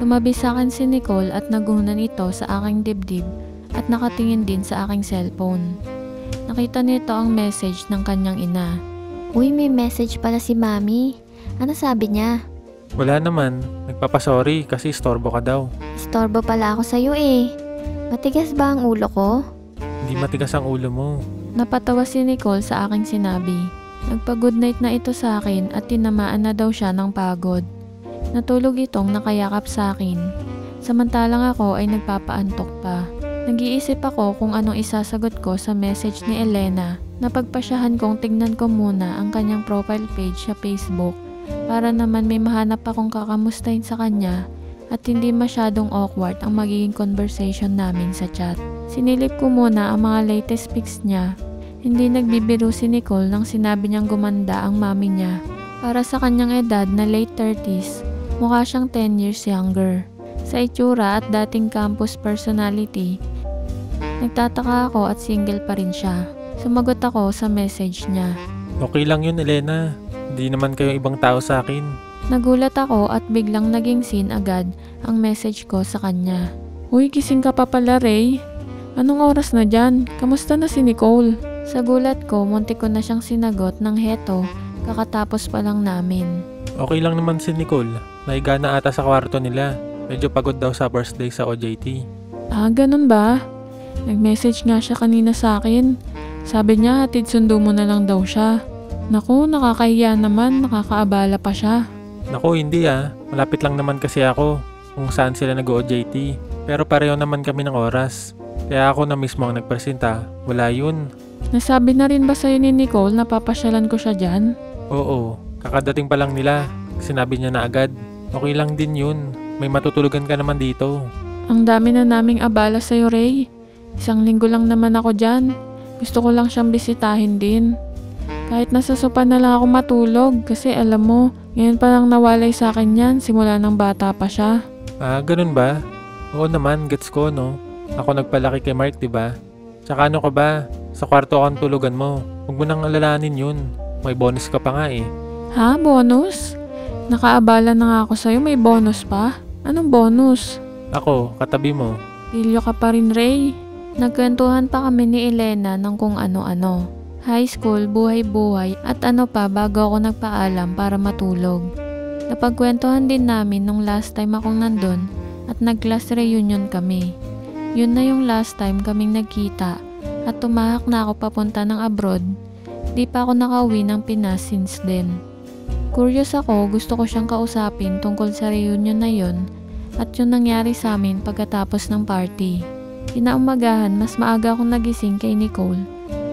Tumabi sa akin si Nicole at nagunan ito sa aking dibdib at nakatingin din sa aking cellphone. Nakita nito ang message ng kanyang ina. Uy, may message pala si mami. Ano sabi niya? Wala naman. Nagpapasorry kasi istorbo ka daw. Istorbo pala ako sa'yo eh. Matigas ba ang ulo ko? Hindi matigas ang ulo mo. Napatawa si Nicole sa aking sinabi. Nagpa-good night na ito sa akin at tinamaan na daw siya ng pagod. Natulog itong nakayakap sa akin. Samantalang ako ay nagpapaantok pa. Nag-iisip ako kung anong isasagot ko sa message ni Elena. Napagpasyahan kong tignan ko muna ang kanyang profile page sa Facebook para naman may mahanap akong kakamustahin sa kanya at hindi masyadong awkward ang magiging conversation namin sa chat. Sinilip ko muna ang mga latest pics niya. Hindi nagbibiro si Nicole nang sinabi niyang gumanda ang mami niya. Para sa kanyang edad na late 30s, mukha siyang 10 years younger. Sa itsura at dating campus personality, nagtataka ako at single pa rin siya. Sumagot ako sa message niya. Okay lang yun, Elena. Hindi naman kayo ibang tao sa akin. Nagulat ako at biglang naging scene agad ang message ko sa kanya. Uy, gising ka pa pala, Ray. Anong oras na dyan? Kamusta na si Nicole? Sa gulat ko, muntik ko na siyang sinagot ng heto, kakatapos pa lang namin. Okay lang naman si Nicole. Nahiga na ata sa kwarto nila. Medyo pagod daw sa birthday sa OJT. Ah, ganun ba? Nag-message nga siya kanina sa akin. Sabi niya hatid sundo mo na lang daw siya. Naku, nakakahiya naman, nakakaabala pa siya. Naku, hindi ah. Malapit lang naman kasi ako kung saan sila nag-OJT. Pero pareho naman kami ng oras. Kaya ako na mismo ang nagpresenta. Wala yun. Nasabi na rin ba sa'yo ni Nicole na papasyalan ko siya dyan? Oo, kakadating pa lang nila. Sinabi niya na agad. Okay lang din yun. May matutulugan ka naman dito. Ang dami na naming abala sa'yo, Ray. 1 linggo lang naman ako dyan. Gusto ko lang siyang bisitahin din. Kahit nasa sopa na lang ako matulog kasi alam mo, ngayon pa lang nawalay sa akin yan simula ng bata pa siya. Ah, ganun ba? Oo naman, gets ko no. Ako nagpalaki kay Mark, diba? Tsaka ano ka ba? Sa kwarto ako ang tulugan mo. Huwag mo nang alalahanin yun. May bonus ka pa nga eh. Ha? Bonus? Nakaabala na nga ako sa'yo, may bonus pa? Anong bonus? Ako, katabi mo. Pilyo ka pa rin, Ray. Nagkwentuhan pa kami ni Elena ng kung ano-ano. High school, buhay-buhay at ano pa bago ako nagpaalam para matulog. Napagkwentuhan din namin nung last time akong nandun at nag-class reunion kami. Yun na yung last time kaming nagkita at tumahak na ako papunta ng abroad. Di pa ako nakauwi ng Pinas since then. Curious ako, gusto ko siyang kausapin tungkol sa reunion na yun at yun nangyari sa amin pagkatapos ng party. Kinaumagahan, mas maaga akong nagising kay Nicole.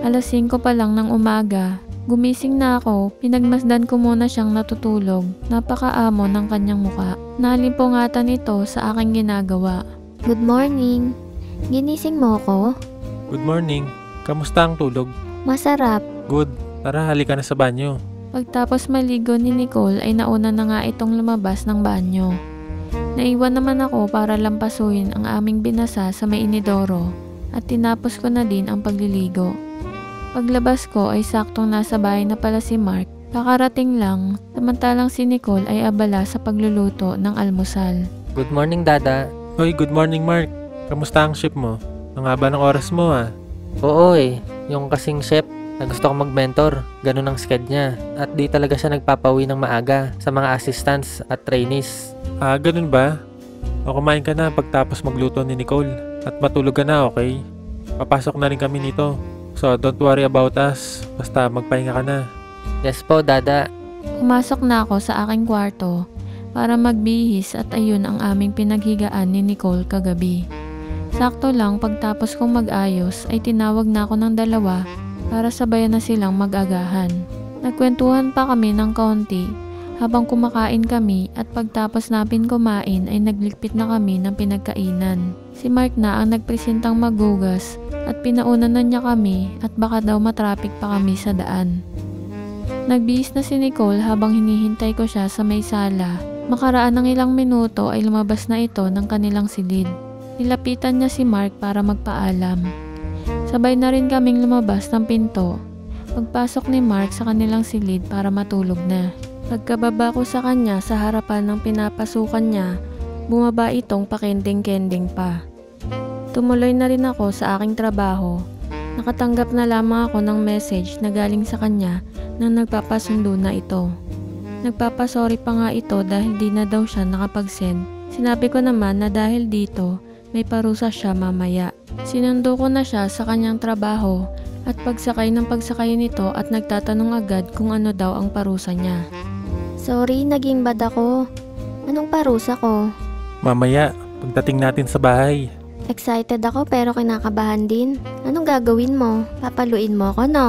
Alas 5 pa lang ng umaga. Gumising na ako, pinagmasdan ko muna siyang natutulog. Napakaamo ng kanyang muka. Nalimpungatan ito sa aking ginagawa. Good morning. Ginising mo ko? Good morning. Kamusta ang tulog? Masarap. Good. Tara, halika na sa banyo. Pagtapos maligo ni Nicole ay nauna na nga itong lumabas ng banyo. Naiwan naman ako para lampasuhin ang aming binasa sa may inidoro at tinapos ko na din ang pagliligo. Paglabas ko ay saktong nasa bahay na pala si Mark. Kakarating lang, samantalang si Nicole ay abala sa pagluluto ng almusal. Good morning, Dada. Hoy, good morning Mark. Kamusta ang shift mo? Ang haba ng oras mo ah. Oo yung kasing chef na gusto kong mag-mentor, ganun ang sked niya. At di talaga siya nagpapawi ng maaga sa mga assistants at trainees. Ah, ganun ba? O kumain ka na pagtapos magluto ni Nicole. At matulog ka na, okay? Papasok na rin kami nito. So, don't worry about us. Basta magpahinga ka na. Yes po, Dada. Pumasok na ako sa aking kwarto para magbihis at ayun ang aming pinaghigaan ni Nicole kagabi. Sakto lang pagtapos kong mag-ayos ay tinawag na ako ng dalawa para sabayan na silang mag-agahan. Nagkwentuhan pa kami ng kaunti habang kumakain kami at pagtapos namin kumain ay nagligpit na kami ng pinagkainan. Si Mark na ang nagpresentang maghugas at pinauna na niya kami at baka daw matraffic pa kami sa daan. Nagbihis na si Nicole habang hinihintay ko siya sa may sala. Makaraan ng ilang minuto ay lumabas na ito ng kanilang silid. Nilapitan niya si Mark para magpaalam. Sabay na rin kaming lumabas ng pinto. Pagpasok ni Mark sa kanilang silid para matulog na. Pagkababa ko sa kanya sa harapan ng pinapasukan niya, bumaba itong pakending-kending pa. Tumuloy na rin ako sa aking trabaho. Nakatanggap na lamang ako ng message na galing sa kanya na nagpapasundo na ito. Nagpapasorry pa nga ito dahil di na daw siya nakapag-send. Sinabi ko naman na dahil dito, may parusa siya mamaya. Sinundo ko na siya sa kanyang trabaho at pagsakay nito at nagtatanong agad kung ano daw ang parusa niya. Sorry, naging bad ako. Anong parusa ko? Mamaya, pagdating natin sa bahay. Excited ako pero kinakabahan din. Anong gagawin mo? Papaluin mo ako, no?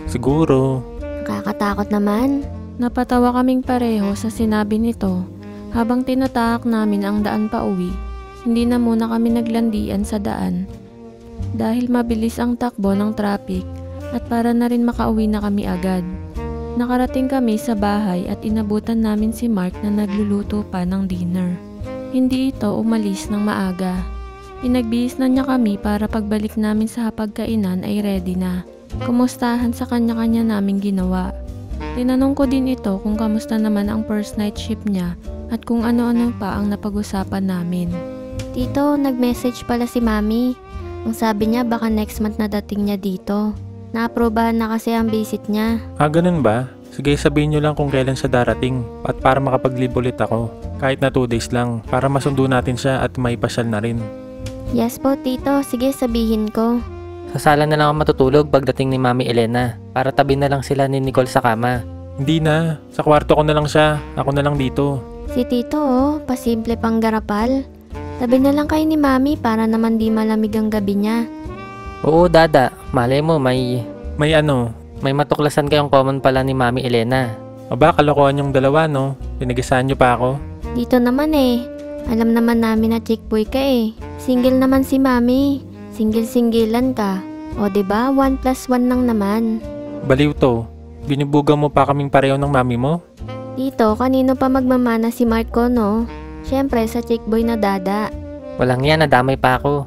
Siguro. Nakakatakot naman. Napatawa kaming pareho sa sinabi nito habang tinatahak namin ang daan pa uwi. Hindi na muna kami naglandian sa daan dahil mabilis ang takbo ng traffic at para na rin makauwi na kami agad. Nakarating kami sa bahay at inabutan namin si Mark na nagluluto pa ng dinner. Hindi ito umalis ng maaga. Pinagbihis na niya kami para pagbalik namin sa hapagkainan ay ready na. Kumustahan sa kanya-kanya naming ginawa. Tinanong ko din ito kung kamusta naman ang first night shift niya at kung ano-ano pa ang napag-usapan namin. Tito, nag-message pala si Mami. Ang sabi niya baka next month na dating niya dito. Naaprobahan na kasi ang visit niya. Ah, ganun ba? Sige, sabihin nyo lang kung kailan siya darating at para makapag-leave ulit ako. Kahit na 2 days lang para masundo natin siya at may pasyal na rin. Yes po, Tito. Sige, sabihin ko. Sa sala na lang ako matutulog pagdating ni Mami Elena para tabi na lang sila ni Nicole sa kama. Hindi na. Sa kwarto ko na lang siya. Ako na lang dito. Si Tito, pasimple pang garapal. Tabi na lang kayo ni Mami para naman di malamig ang gabi niya. Oo, Dada. Malay mo may May matuklasan kayong common pala ni Mami Elena. Aba, kalokohan yung dalawa, no? Pinagisaan nyo pa ako. Dito naman alam naman namin na chick boy ka Single naman si Mami. Single-singgilan ka. O diba, 1+1 lang naman. Baliw to. Binubugan mo pa kaming pareho ng mami mo? Tito, kanino pa magmamana si Mark ko, no? Siyempre, sa chick boy na Dada. Walang yan, nadamay pa ako.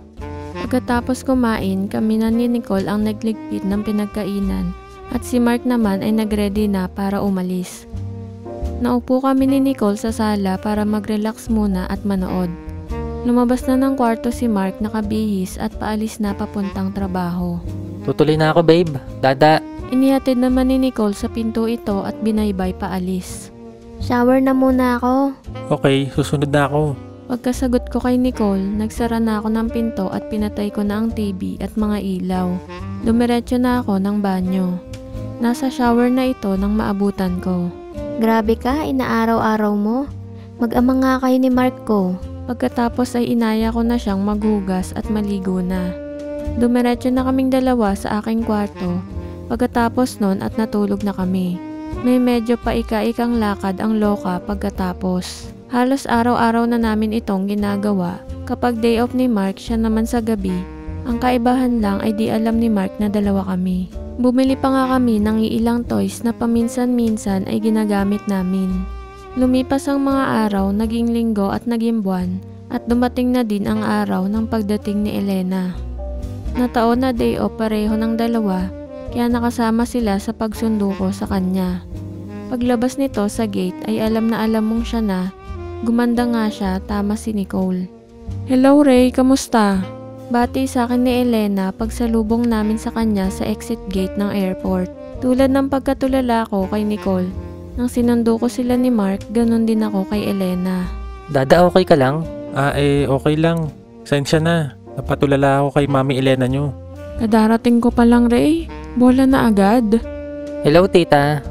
Pagkatapos kumain, kami na ni Nicole ang nagligpit ng pinagkainan at si Mark naman ay nagready na para umalis. Naupo kami ni Nicole sa sala para mag-relax muna at manood. Lumabas na ng kwarto si Mark nakabihis at paalis na papuntang trabaho. Tutuloy na ako, babe. Dada. Inihatid naman ni Nicole sa pinto ito at binaybay paalis. Shower na muna ako. Okay, susunod na ako. Pagkasagot ko kay Nicole, nagsara na ako ng pinto at pinatay ko na ang TV at mga ilaw. Dumiretso na ako ng banyo. Nasa shower na ito nang maabutan ko. Grabe ka, inaaraw-araw mo. Mag-ama nga kayo ni Mark ko. Pagkatapos ay inaya ko na siyang maghugas at maligo na. Dumiretso na kaming dalawa sa aking kwarto. Pagkatapos nun at natulog na kami. May medyo paika-ikang lakad ang Loka pagkatapos. Halos araw-araw na namin itong ginagawa. Kapag day off ni Mark, siya naman sa gabi. Ang kaibahan lang ay di alam ni Mark na dalawa kami. Bumili pa nga kami ng iilang toys na paminsan-minsan ay ginagamit namin. Lumipas ang mga araw, naging linggo at naging buwan, at dumating na din ang araw ng pagdating ni Elena. Nataon na day off pareho ng dalawa, kaya nakasama sila sa pagsundo ko sa kanya. Paglabas nito sa gate ay alam na alam mong siya na. Gumanda nga siya, tama si Nicole. "Hello Ray, kamusta?" Bati sa akin ni Elena pagsalubong namin sa kanya sa exit gate ng airport. Tulad ng pagkatulala ko kay Nicole, nang sinundo ko sila ni Mark, ganun din ako kay Elena. Dada, okay ka lang? Okay lang. Sensya na. Napatulala ako kay Mami Elena nyo. Kadarating ko pa lang Ray, bola na agad. Hello, tita.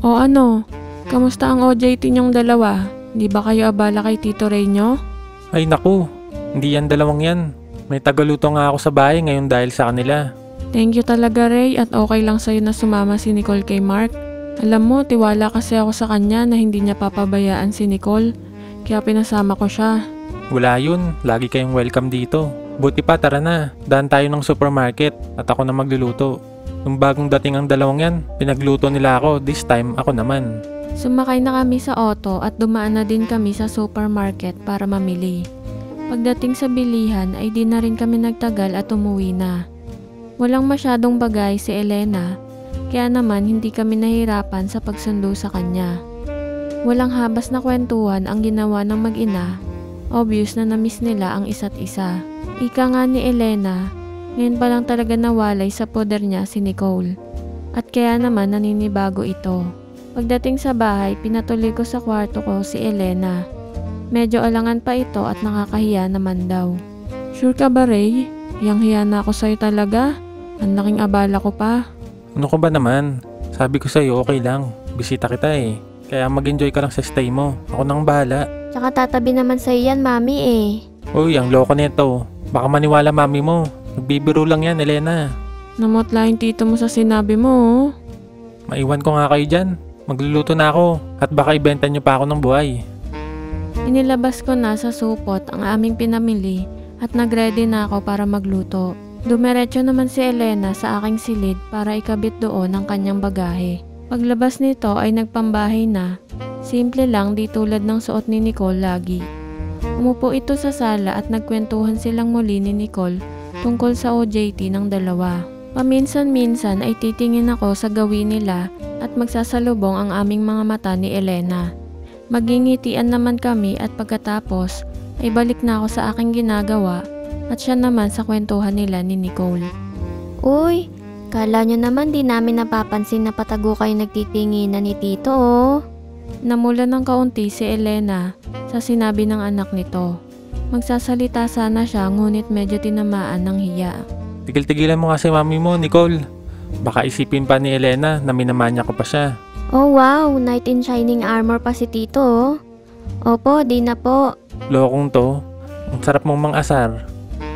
O ano, kamusta ang OJT nyong dalawa? Di ba kayo abala kay Tito Ray nyo? Ay naku, hindi yan dalawang yan. May tagaluto nga ako sa bahay ngayon dahil sa kanila. Thank you talaga Ray at okay lang sa'yo na sumama si Nicole kay Mark. Alam mo, tiwala kasi ako sa kanya na hindi niya papabayaan si Nicole. Kaya pinasama ko siya. Wala yun, lagi kayong welcome dito. Buti pa, tara na. Daan tayo ng supermarket at ako na magluluto. Nung bagong dating ang dalawang yan, pinagluto nila ako, this time ako naman. Sumakay na kami sa auto at dumaan na din kami sa supermarket para mamili. Pagdating sa bilihan ay di na rin kami nagtagal at umuwi na. Walang masyadong bagay si Elena, kaya naman hindi kami nahirapan sa pagsundo sa kanya. Walang habas na kwentuhan ang ginawa ng mag-ina. Obvious na namiss nila ang isa't isa. Ika nga ni Elena, ngayon pa lang talaga nawalay sa poder niya si Nicole. At kaya naman naninibago ito. Pagdating sa bahay, pinatuloy ko sa kwarto ko si Elena. Medyo alangan pa ito at nakakahiya naman daw. Sure ka ba Ray? Hiyang-hiya na ako sa'yo talaga. Ang laking abala ko pa. Ano ko ba naman? Sabi ko sa'yo okay lang. Bisita kita eh. Kaya mag-enjoy ka lang sa stay mo. Ako nang bahala. Tsaka tatabi naman sa'yo yan, Mami eh. Uy, ang loko nito. Baka maniwala mami mo. Nagbibiro lang yan, Elena. Namotla yung tito mo sa sinabi mo. Maiwan ko nga kayo dyan. Magluluto na ako. At baka ibenta nyo pa ako ng buhay. Inilabas ko na sa supot ang aming pinamili at nagready na ako para magluto. Dumiretso naman si Elena sa aking silid para ikabit doon ang kanyang bagahe. Paglabas nito ay nagpambahay na. Simple lang di tulad ng suot ni Nicole lagi. Umupo ito sa sala at nagkwentuhan silang muli ni Nicole tungkol sa OJT ng dalawa. Paminsan-minsan ay titingin ako sa gawin nila at magsasalubong ang aming mga mata ni Elena. Magingitian naman kami at pagkatapos ay balik na ako sa aking ginagawa at siya naman sa kwentuhan nila ni Nicole. Uy, kala nyo naman di namin napapansin na patago kayo nagtitinginan ni Tito oh. Namula ng kaunti si Elena sa sinabi ng anak nito. Magsasalita sana siya ngunit medyo tinamaan ng hiya. Tigil-tigilan mo nga si mami mo, Nicole. Baka isipin pa ni Elena na minamanya ko pa siya. Oh wow, knight in shining armor pa si Tito oh. Opo, di na po. Lokong to. Ang sarap mong mang-asar.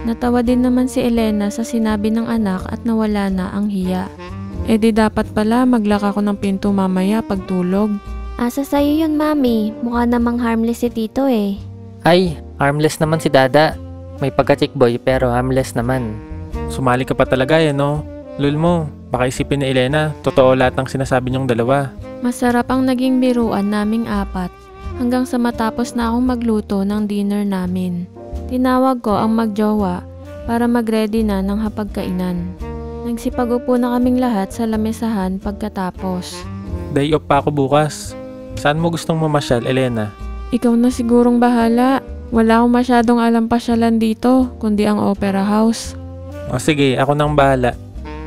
Natawa din naman si Elena sa sinabi ng anak at nawala na ang hiya. Eh di dapat pala maglak ako ng pinto mamaya pagtulog. Asa sa'yo yun, Mami. Mukha namang harmless si Tito eh. Ay, harmless naman si Dada. May pagka-chick boy pero harmless naman. Sumali ka pa talaga eh, no? Lul mo, baka isipin ni Elena, totoo lahat ng sinasabi niyong dalawa. Masarap ang naging biruan naming apat hanggang sa matapos na akong magluto ng dinner namin. Tinawag ko ang magjowa para mag-ready na ng hapagkainan. Nagsipag-upo na kaming lahat sa lamesahan pagkatapos. Day off pa ako bukas. Saan mo gustong mamasyal, Elena? Ikaw na sigurong bahala. Wala akong masyadong alam pasyalan dito, kundi ang Opera House. O sige, ako nang bahala.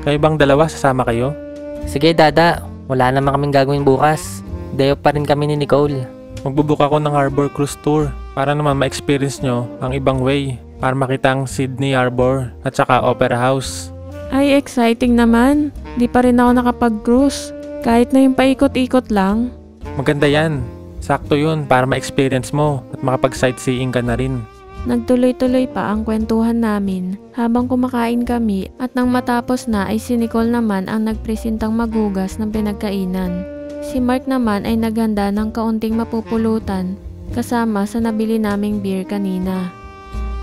Kayo bang dalawa sasama kayo? Sige, Dada. Wala naman kaming gagawin bukas. Day off pa rin kami ni Nicole. Magbubook ako ng Harbor Cruise Tour para naman ma-experience nyo ang ibang way para makita ang Sydney Harbor at saka Opera House. Ay, exciting naman. Di pa rin ako nakapag-cruise. Kahit na yung paikot-ikot lang. Maganda yan. Sakto yun para ma-experience mo at makapag-sightseeing ka na rin. Nagtuloy-tuloy pa ang kwentuhan namin habang kumakain kami at nang matapos na ay si Nicole naman ang nagpresentang maghugas ng pinagkainan. Si Mark naman ay naghanda ng kaunting mapupulutan kasama sa nabili naming beer kanina.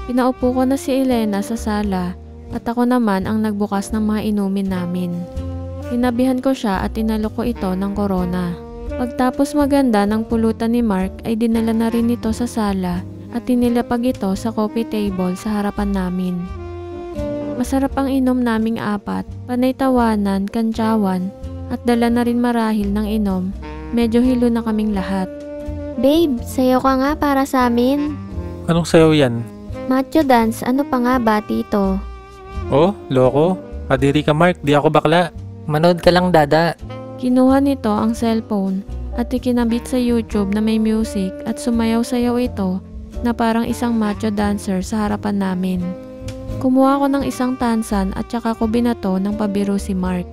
Pinaupo ko na si Elena sa sala at ako naman ang nagbukas ng mga inumin namin. Tinabihan ko siya at tinalok ko ito ng corona. Pagtapos maganda ng pulutan ni Mark ay dinala na rin ito sa sala at tinilapag ito sa coffee table sa harapan namin. Masarap ang inom naming apat, panay tawanan, kantsawan at dala na rin marahil ng inom. Medyo hilo na kaming lahat. Babe, sayo ka nga para sa amin. Anong sayaw yan? Macho dance, ano pa nga ba, tito? Oh, loko. Kadiri ka Mark, di ako bakla. Manood ka lang, Dada. Kinuha nito ang cellphone at ikinabit sa YouTube na may music at sumayaw-sayaw ito na parang isang macho dancer sa harapan namin. Kumuha ko ng isang tansan at saka ko binato ng pabiro si Mark.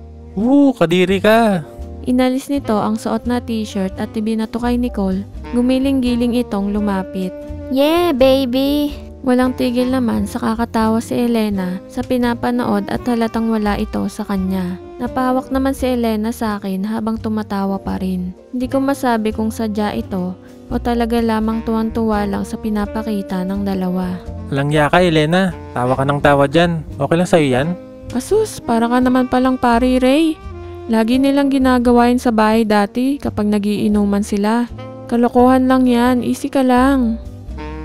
Kadiri ka. Inalis nito ang suot na t-shirt at ibinato kay Nicole. Gumiling-giling itong lumapit. Yeah, baby! Walang tigil naman sa kakatawa si Elena sa pinapanood at halatang wala ito sa kanya. Napahawak naman si Elena sa akin habang tumatawa pa rin. Hindi ko masabi kung sadya ito o talaga lamang tuwang-tuwa lang sa pinapakita ng dalawa. Langya ka, Elena. Tawa ka ng tawa dyan. Okay lang sa'yo yan? Asus, para ka naman palang pari, Ray. Lagi nilang ginagawa yun sa bahay dati kapag nagiinuman sila. Kalokohan lang yan, easy ka lang.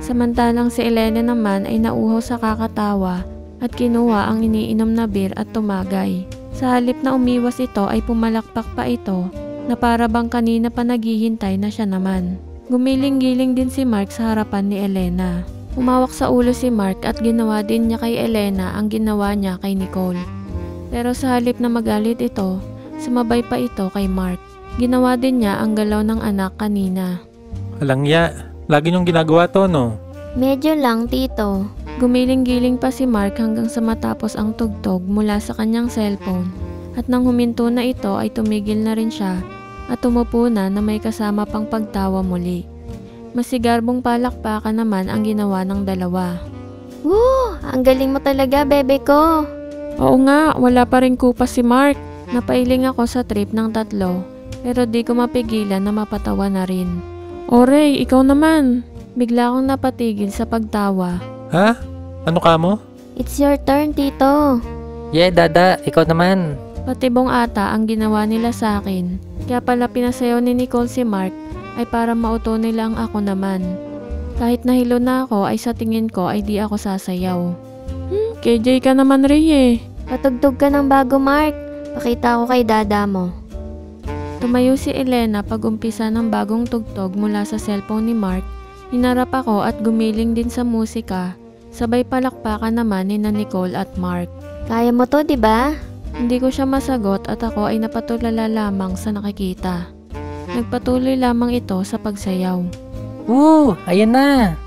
Samantalang si Elena naman ay nauhaw sa kakatawa at kinuha ang iniinom na beer at tumagay. Sa halip na umiwas ito ay pumalakpak pa ito na para bang kanina pa naghihintay na siya naman. Gumiling-giling din si Mark sa harapan ni Elena. Umawak sa ulo si Mark at ginawa din niya kay Elena ang ginawa niya kay Nicole. Pero sa halip na magalit ito, sumabay pa ito kay Mark. Ginawa din niya ang galaw ng anak kanina. Langya. Lagi niyong ginagawa to, no? Medyo lang, tito. Gumiling-giling pa si Mark hanggang sa matapos ang tugtog mula sa kanyang cellphone. At nang huminto na ito ay tumigil na rin siya at tumupo na may kasama pang pagtawa muli. Masigarbong palakpakan naman ang ginawa ng dalawa. Woo! Ang galing mo talaga, bebe ko. Oo nga, wala pa rin kupas si Mark. Napailing ako sa trip ng tatlo pero di ko mapigilan na mapatawa na rin. O Ray, ikaw naman. Bigla akong napatigil sa pagtawa. Ha? Ano ka mo? It's your turn, tito. Yeah, Dada. Ikaw naman. Patibong ata ang ginawa nila sa akin. Kaya pala pinasayaw ni Nicole si Mark ay para mauto nila ang ako naman. Kahit nahilo na ako ay sa tingin ko ay di ako sasayaw. KJ ka naman Ray eh. Patugtog ka ng bago, Mark. Pakita ko kay dada mo. Tumayo si Elena pag-umpisa ng bagong tugtog mula sa cellphone ni Mark. Hinarap ako at gumiling din sa musika. Sabay palakpakan naman ni Nicole at Mark. Kaya mo to, di ba? Hindi ko siya masagot at ako ay napatulala lamang sa nakikita. Nagpatuloy lamang ito sa pagsayaw. Ayan na.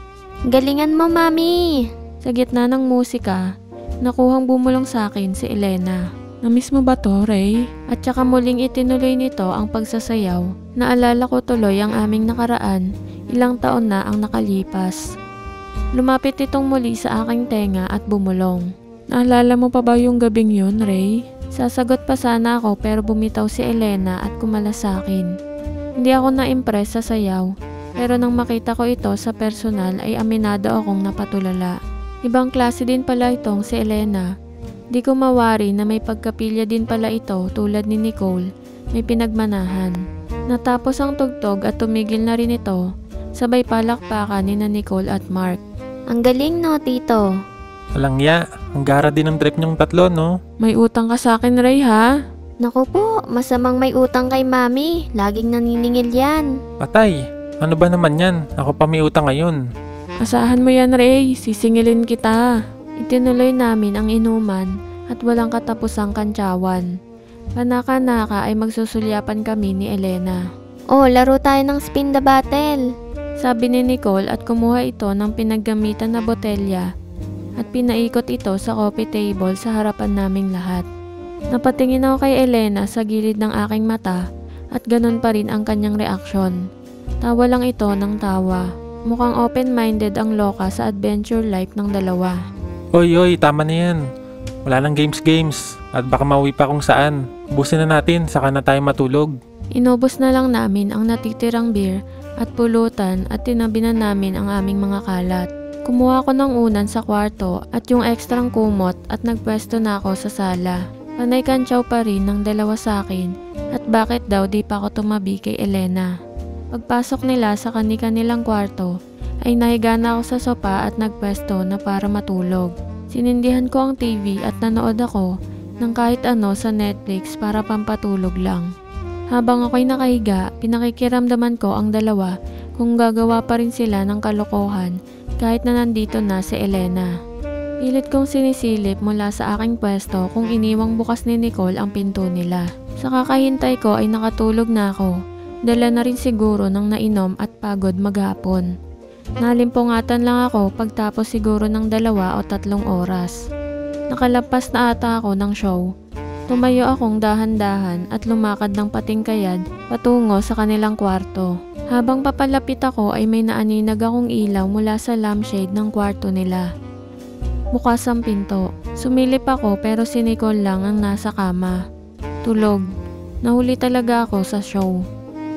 Galingan mo, mami. Sa gitna ng musika, nakuhang bumulong sa akin si Elena. Namiss mo ba to, Ray? At saka muling itinuloy nito ang pagsasayaw. Naalala ko tuloy ang aming nakaraan, ilang taon na ang nakalipas. Lumapit itong muli sa aking tenga at bumulong. Naalala mo pa ba yung gabing yun, Ray? Sasagot pa sana ako pero bumitaw si Elena at kumala sa akin. Hindi ako na-impress sa sayaw, pero nang makita ko ito sa personal ay aminado akong napatulala. Ibang klase din pala itong si Elena. Di ko mawari na may pagkapilya din pala ito tulad ni Nicole, may pinagmanahan. Natapos ang tugtog at tumigil na rin ito, sabay palakpakan ni Nicole at Mark. Ang galing no, tito. Langya. Ang gara din ng trip niyong tatlo, no? May utang ka sa akin, Ray, ha? Naku po, masamang may utang kay mami. Laging naniningil yan. Patay. Ano ba naman yan? Ako pa may utang ngayon. Asahan mo yan, Ray. Sisingilin kita. Itinuloy namin ang inuman at walang katapusang kantsawan. Panaka-naka ay magsusulyapan kami ni Elena. Oh, laro tayo ng spin the battle. Sabi ni Nicole at kumuha ito ng pinaggamitan na botelya at pinaikot ito sa coffee table sa harapan naming lahat. Napatingin ako kay Elena sa gilid ng aking mata at ganun pa rin ang kanyang reaksyon. Tawa lang ito ng tawa. mukhang open-minded ang Loka sa adventure life ng dalawa. Oy, tama na yan. Wala nang games at baka mauwi pa kung saan. Ubusin na natin, saka na tayo matulog. Inubos na lang namin ang natitirang beer at pulutan at tinabi na namin ang aming mga kalat. Kumuha ko ng unan sa kwarto at yung ekstrang kumot at nagpwesto na ako sa sala. Panay kantsaw pa rin ng dalawa sa akin at bakit daw di pa ako tumabi kay Elena. Pagpasok nila sa kani-kanilang kwarto ay nahiga na ako sa sopa at nagpwesto na para matulog. Sinindihan ko ang TV at nanood ako ng kahit ano sa Netflix para pampatulog lang. Habang ako'y nakahiga, pinakikiramdaman ko ang dalawa kung gagawa pa rin sila ng kalokohan kahit na nandito na si Elena. Pilit kong sinisilip mula sa aking pwesto kung iniwang bukas ni Nicole ang pinto nila. Sa kakahintay ko ay nakatulog na ako. Dala na rin siguro ng nainom at pagod maghapon. Nalimpungatan lang ako pagtapos siguro ng 2 o 3 oras. Nakalampas na ata ako ng show. Tumayo akong dahan-dahan at lumakad ng patingkayad patungo sa kanilang kwarto. Habang papalapit ako ay may naaninag akong ilaw mula sa lampshade ng kwarto nila. Bukas ang pinto. Sumilip ako pero si Nicole lang ang nasa kama. Tulog. Nahuli talaga ako sa show.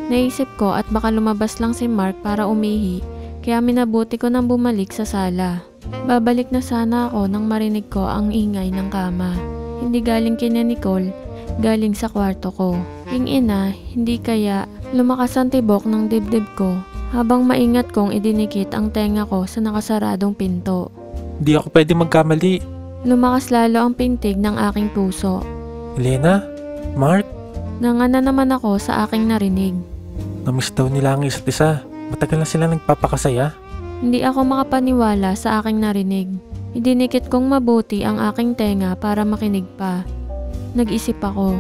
Naisip ko at baka lumabas lang si Mark para umihi, kaya minabuti ko nang bumalik sa sala. Babalik na sana ako nang marinig ko ang ingay ng kama. Hindi galing kina Nicole, galing sa kwarto ko. Ina, hindi kaya lumakas ang tibok ng dibdib ko habang maingat kong idinikit ang tenga ko sa nakasaradong pinto. Di ako pwede magkamali. Lumakas lalo ang pintig ng aking puso. Elena? Mark? Nangana naman ako sa aking narinig. Namiss daw nila ang isa't isa. Matagal na sila nagpapakasaya. Hindi ako makapaniwala sa aking narinig. Idinikit kong mabuti ang aking tenga para makinig pa. Nag-isip ako.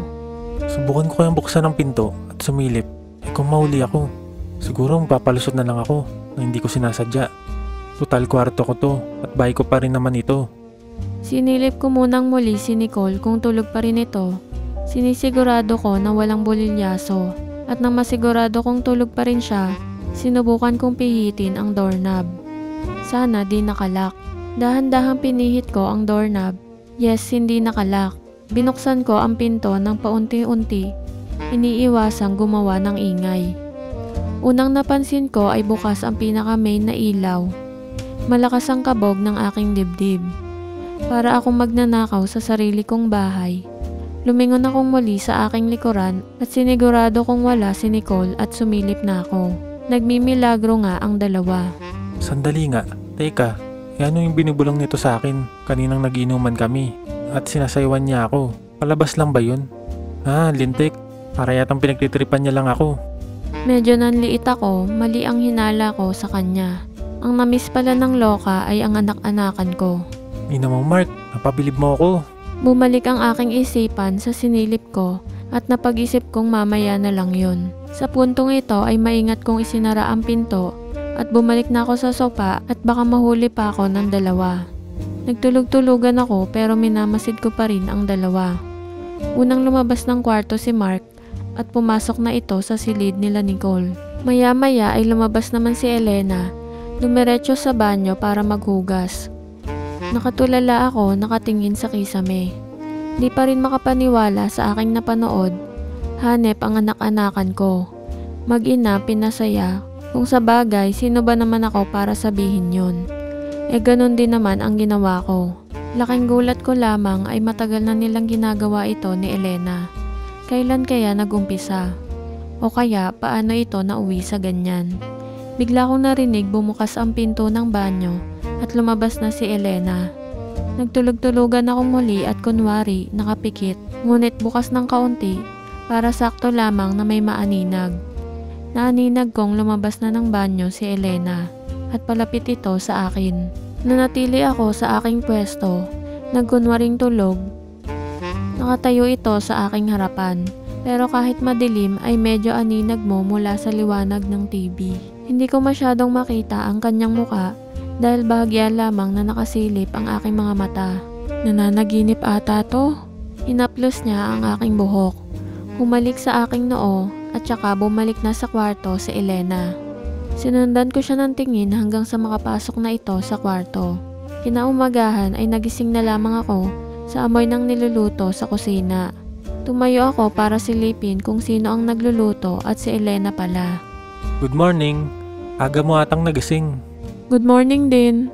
Subukan ko kayang buksan ang pinto at sumilip. Kung mahuli ako, siguro mapapalusot na lang ako na hindi ko sinasadya. Total kwarto ko to at bahay ko pa rin naman ito. Sinilip ko munang muli si Nicole kung tulog pa rin ito. Sinisigurado ko na walang bulilyaso at nang masigurado kong tulog pa rin siya, sinubukan kong pihitin ang doorknob. Sana di nakalak. Dahan-dahang pinihit ko ang doorknob. Yes, hindi nakalak. Binuksan ko ang pinto ng paunti-unti. Iniiwasang gumawa ng ingay. Unang napansin ko ay bukas ang pinaka-main na ilaw. Malakas ang kabog ng aking dibdib. Para akong magnanakaw sa sarili kong bahay. Lumingon akong muli sa aking likuran at sinigurado kong wala si Nicole at sumilip na ako. Nagmimilagro nga ang dalawa. Sandali nga. Teka, ano yung binubulong nito sa akin? Kaninang nagiinuman kami at sinasaywan niya ako. Palabas lang ba yun? Lintik. Para yatang pinagtitripan niya lang ako. Medyo nanliit ako, mali ang hinala ko sa kanya. Ang namiss pala ng Loka ay ang anak-anakan ko. Ina mo Mark, napabilib mo ako. Bumalik ang aking isipan sa sinilip ko at napag-isip kong mamaya na lang yun. Sa puntong ito ay maingat kong isinara ang pinto at bumalik na ako sa sopa at baka mahuli pa ako ng dalawa. Nagtulog-tulugan ako pero minamasid ko pa rin ang dalawa. Unang lumabas ng kwarto si Mark at pumasok na ito sa silid nila Nicole. Maya-maya ay lumabas naman si Elena. Dumiretso sa banyo para maghugas. Nakatulala ako nakatingin sa kisame. Di pa rin makapaniwala sa aking napanood. Hanep ang anak-anakan ko. Mag-ina, pinasaya. Kung sa bagay, sino ba naman ako para sabihin yun? Ganun din naman ang ginawa ko. Laking gulat ko lamang ay matagal na nilang ginagawa ito ni Elena. Kailan kaya nagumpisa? O kaya paano ito nauwi sa ganyan? Bigla kong narinig bumukas ang pinto ng banyo at lumabas na si Elena. Nagtulog-tulugan akong muli at kunwari nakapikit, ngunit bukas ng kaunti para sakto lamang na may maaninag. Naaninag kong lumabas na ng banyo si Elena at palapit ito sa akin. Nanatili ako sa aking pwesto, nagkunwaring tulog. Nakatayo ito sa aking harapan, pero kahit madilim ay medyo aninag mo mula sa liwanag ng TV. Hindi ko masyadong makita ang kanyang muka dahil bahagya lamang na nakasilip ang aking mga mata. Nananaginip ata to. Hinaplos niya ang aking buhok. Humalik sa aking noo at saka bumalik na sa kwarto si Elena. Sinundan ko siya ng tingin hanggang sa makapasok na ito sa kwarto. Kinaumagahan ay nagising na lamang ako sa amoy ng niluluto sa kusina. Tumayo ako para silipin kung sino ang nagluluto at si Elena pala. Good morning. Aga mo atang nagising. Good morning din.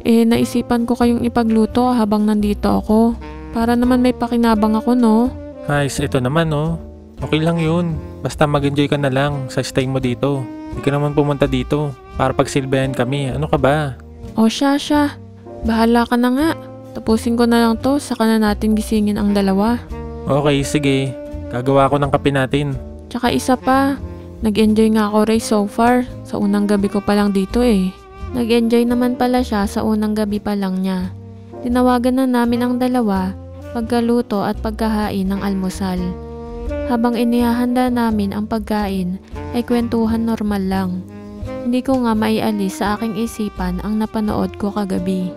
Naisipan ko kayong ipagluto habang nandito ako. Para naman may pakinabang ako, no? Nice, ito naman oh. Okay lang yun. Basta mag-enjoy ka na lang sa stay mo dito. Hindi ka naman pumunta dito para pagsilbayan kami. Ano ka ba? O siya. Bahala ka na nga. Tapusin ko na lang to, saka na natin gisingin ang dalawa. Okay, sige. Gagawa ko ng kape natin. Tsaka isa pa, nag-enjoy nga ako Ray so far. Sa unang gabi ko pa lang dito eh. Nag-enjoy naman pala siya sa unang gabi pa lang niya. Tinawagan na namin ang dalawa, pagkaluto at pagkahain ng almusal. Habang inihahanda namin ang pagkain, ay kwentuhan normal lang. Hindi ko nga maialis sa aking isipan ang napanood ko kagabi.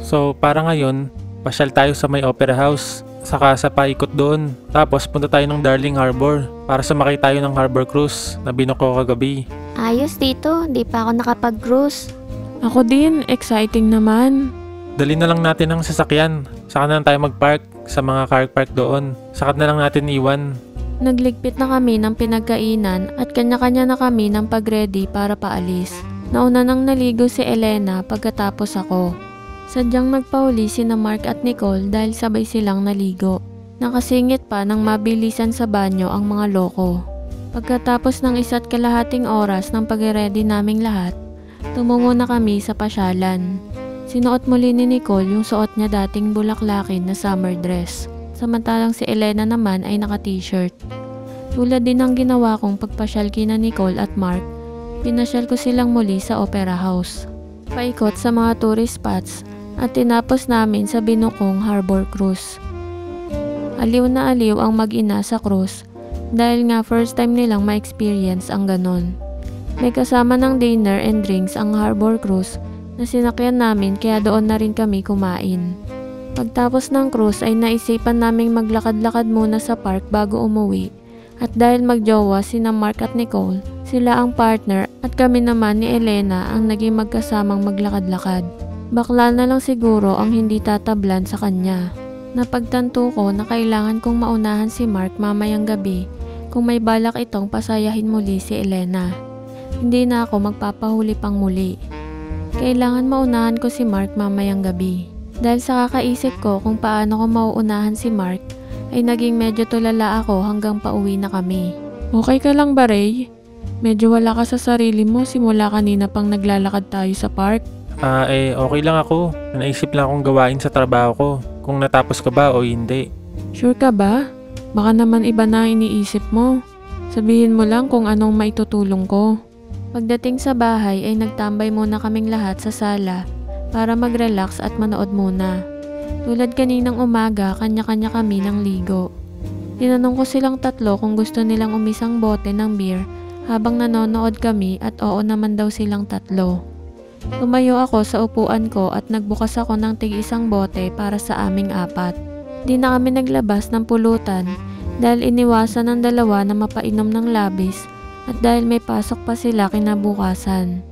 So, para ngayon, pasyal tayo sa may opera house. Saka sa paikot doon. Tapos punta tayo ng Darling Harbor para sumakay tayo ng harbor cruise na binook ko kagabi. Ayos dito, di pa ako nakapag-cruise. Ako din, exciting naman. Dali na lang natin ang sasakyan. Saka na lang tayo mag-park sa mga car park doon. Saka na lang natin iwan. Nagligpit na kami ng pinagkainan at kanya-kanya na kami ng pag-ready para paalis. Nauna nang naligo si Elena pagkatapos ako. Sadyang nagpauli sina Mark at Nicole dahil sabay silang naligo. Nakasingit pa nang mabilisan sa banyo ang mga loko. Pagkatapos ng 1.5 oras ng pag-ready naming lahat, tumungo na kami sa pasyalan. Sinuot muli ni Nicole yung suot niya dating bulaklakin na summer dress. Samantalang si Elena naman ay naka-t-shirt. Tulad din ng ginawa kong pagpasyal kina Nicole at Mark, pinasyal ko silang muli sa opera house. Paikot sa mga tourist spots at tinapos namin sa binukong harbor cruise. Aliw na aliw ang mag-ina sa cruise dahil nga first time nilang ma-experience ang ganon. May kasama ng dinner and drinks ang harbor cruise na sinakyan namin kaya doon na rin kami kumain. Pagtapos ng cruise ay naisipan naming maglakad-lakad muna sa park bago umuwi at dahil magjowa sina Mark at Nicole, sila ang partner at kami naman ni Elena ang naging magkasamang maglakad-lakad. Bakla na lang siguro ang hindi tatablan sa kanya. Napagtanto ko na kailangan kong maunahan si Mark mamayang gabi kung may balak itong pasayahin muli si Elena. Hindi na ako magpapahuli pang muli. Kailangan maunahan ko si Mark mamayang gabi. Dahil sa kakaisip ko kung paano ko mauunahan si Mark, ay naging medyo tulala ako hanggang pauwi na kami. Okay ka lang ba, Ray? Medyo wala ka sa sarili mo simula kanina pang naglalakad tayo sa park. Okay lang ako. Naisip lang akong gawain sa trabaho ko. Kung natapos ka ba o hindi. Sure ka ba? Baka naman iba na iniisip mo. Sabihin mo lang kung anong maitutulong ko. Pagdating sa bahay ay nagtambay muna kaming lahat sa sala para mag-relax at manood muna. Tulad kaninang umaga, kanya-kanya kami ng ligo. Tinanong ko silang tatlo kung gusto nilang umisang bote ng beer habang nanonood kami at oo naman daw silang tatlo. Tumayo ako sa upuan ko at nagbukas ako ng tig-isang bote para sa aming 4. Di na kami naglabas ng pulutan dahil iniwasan ng dalawa na mapainom ng labis at dahil may pasok pa sila kinabukasan.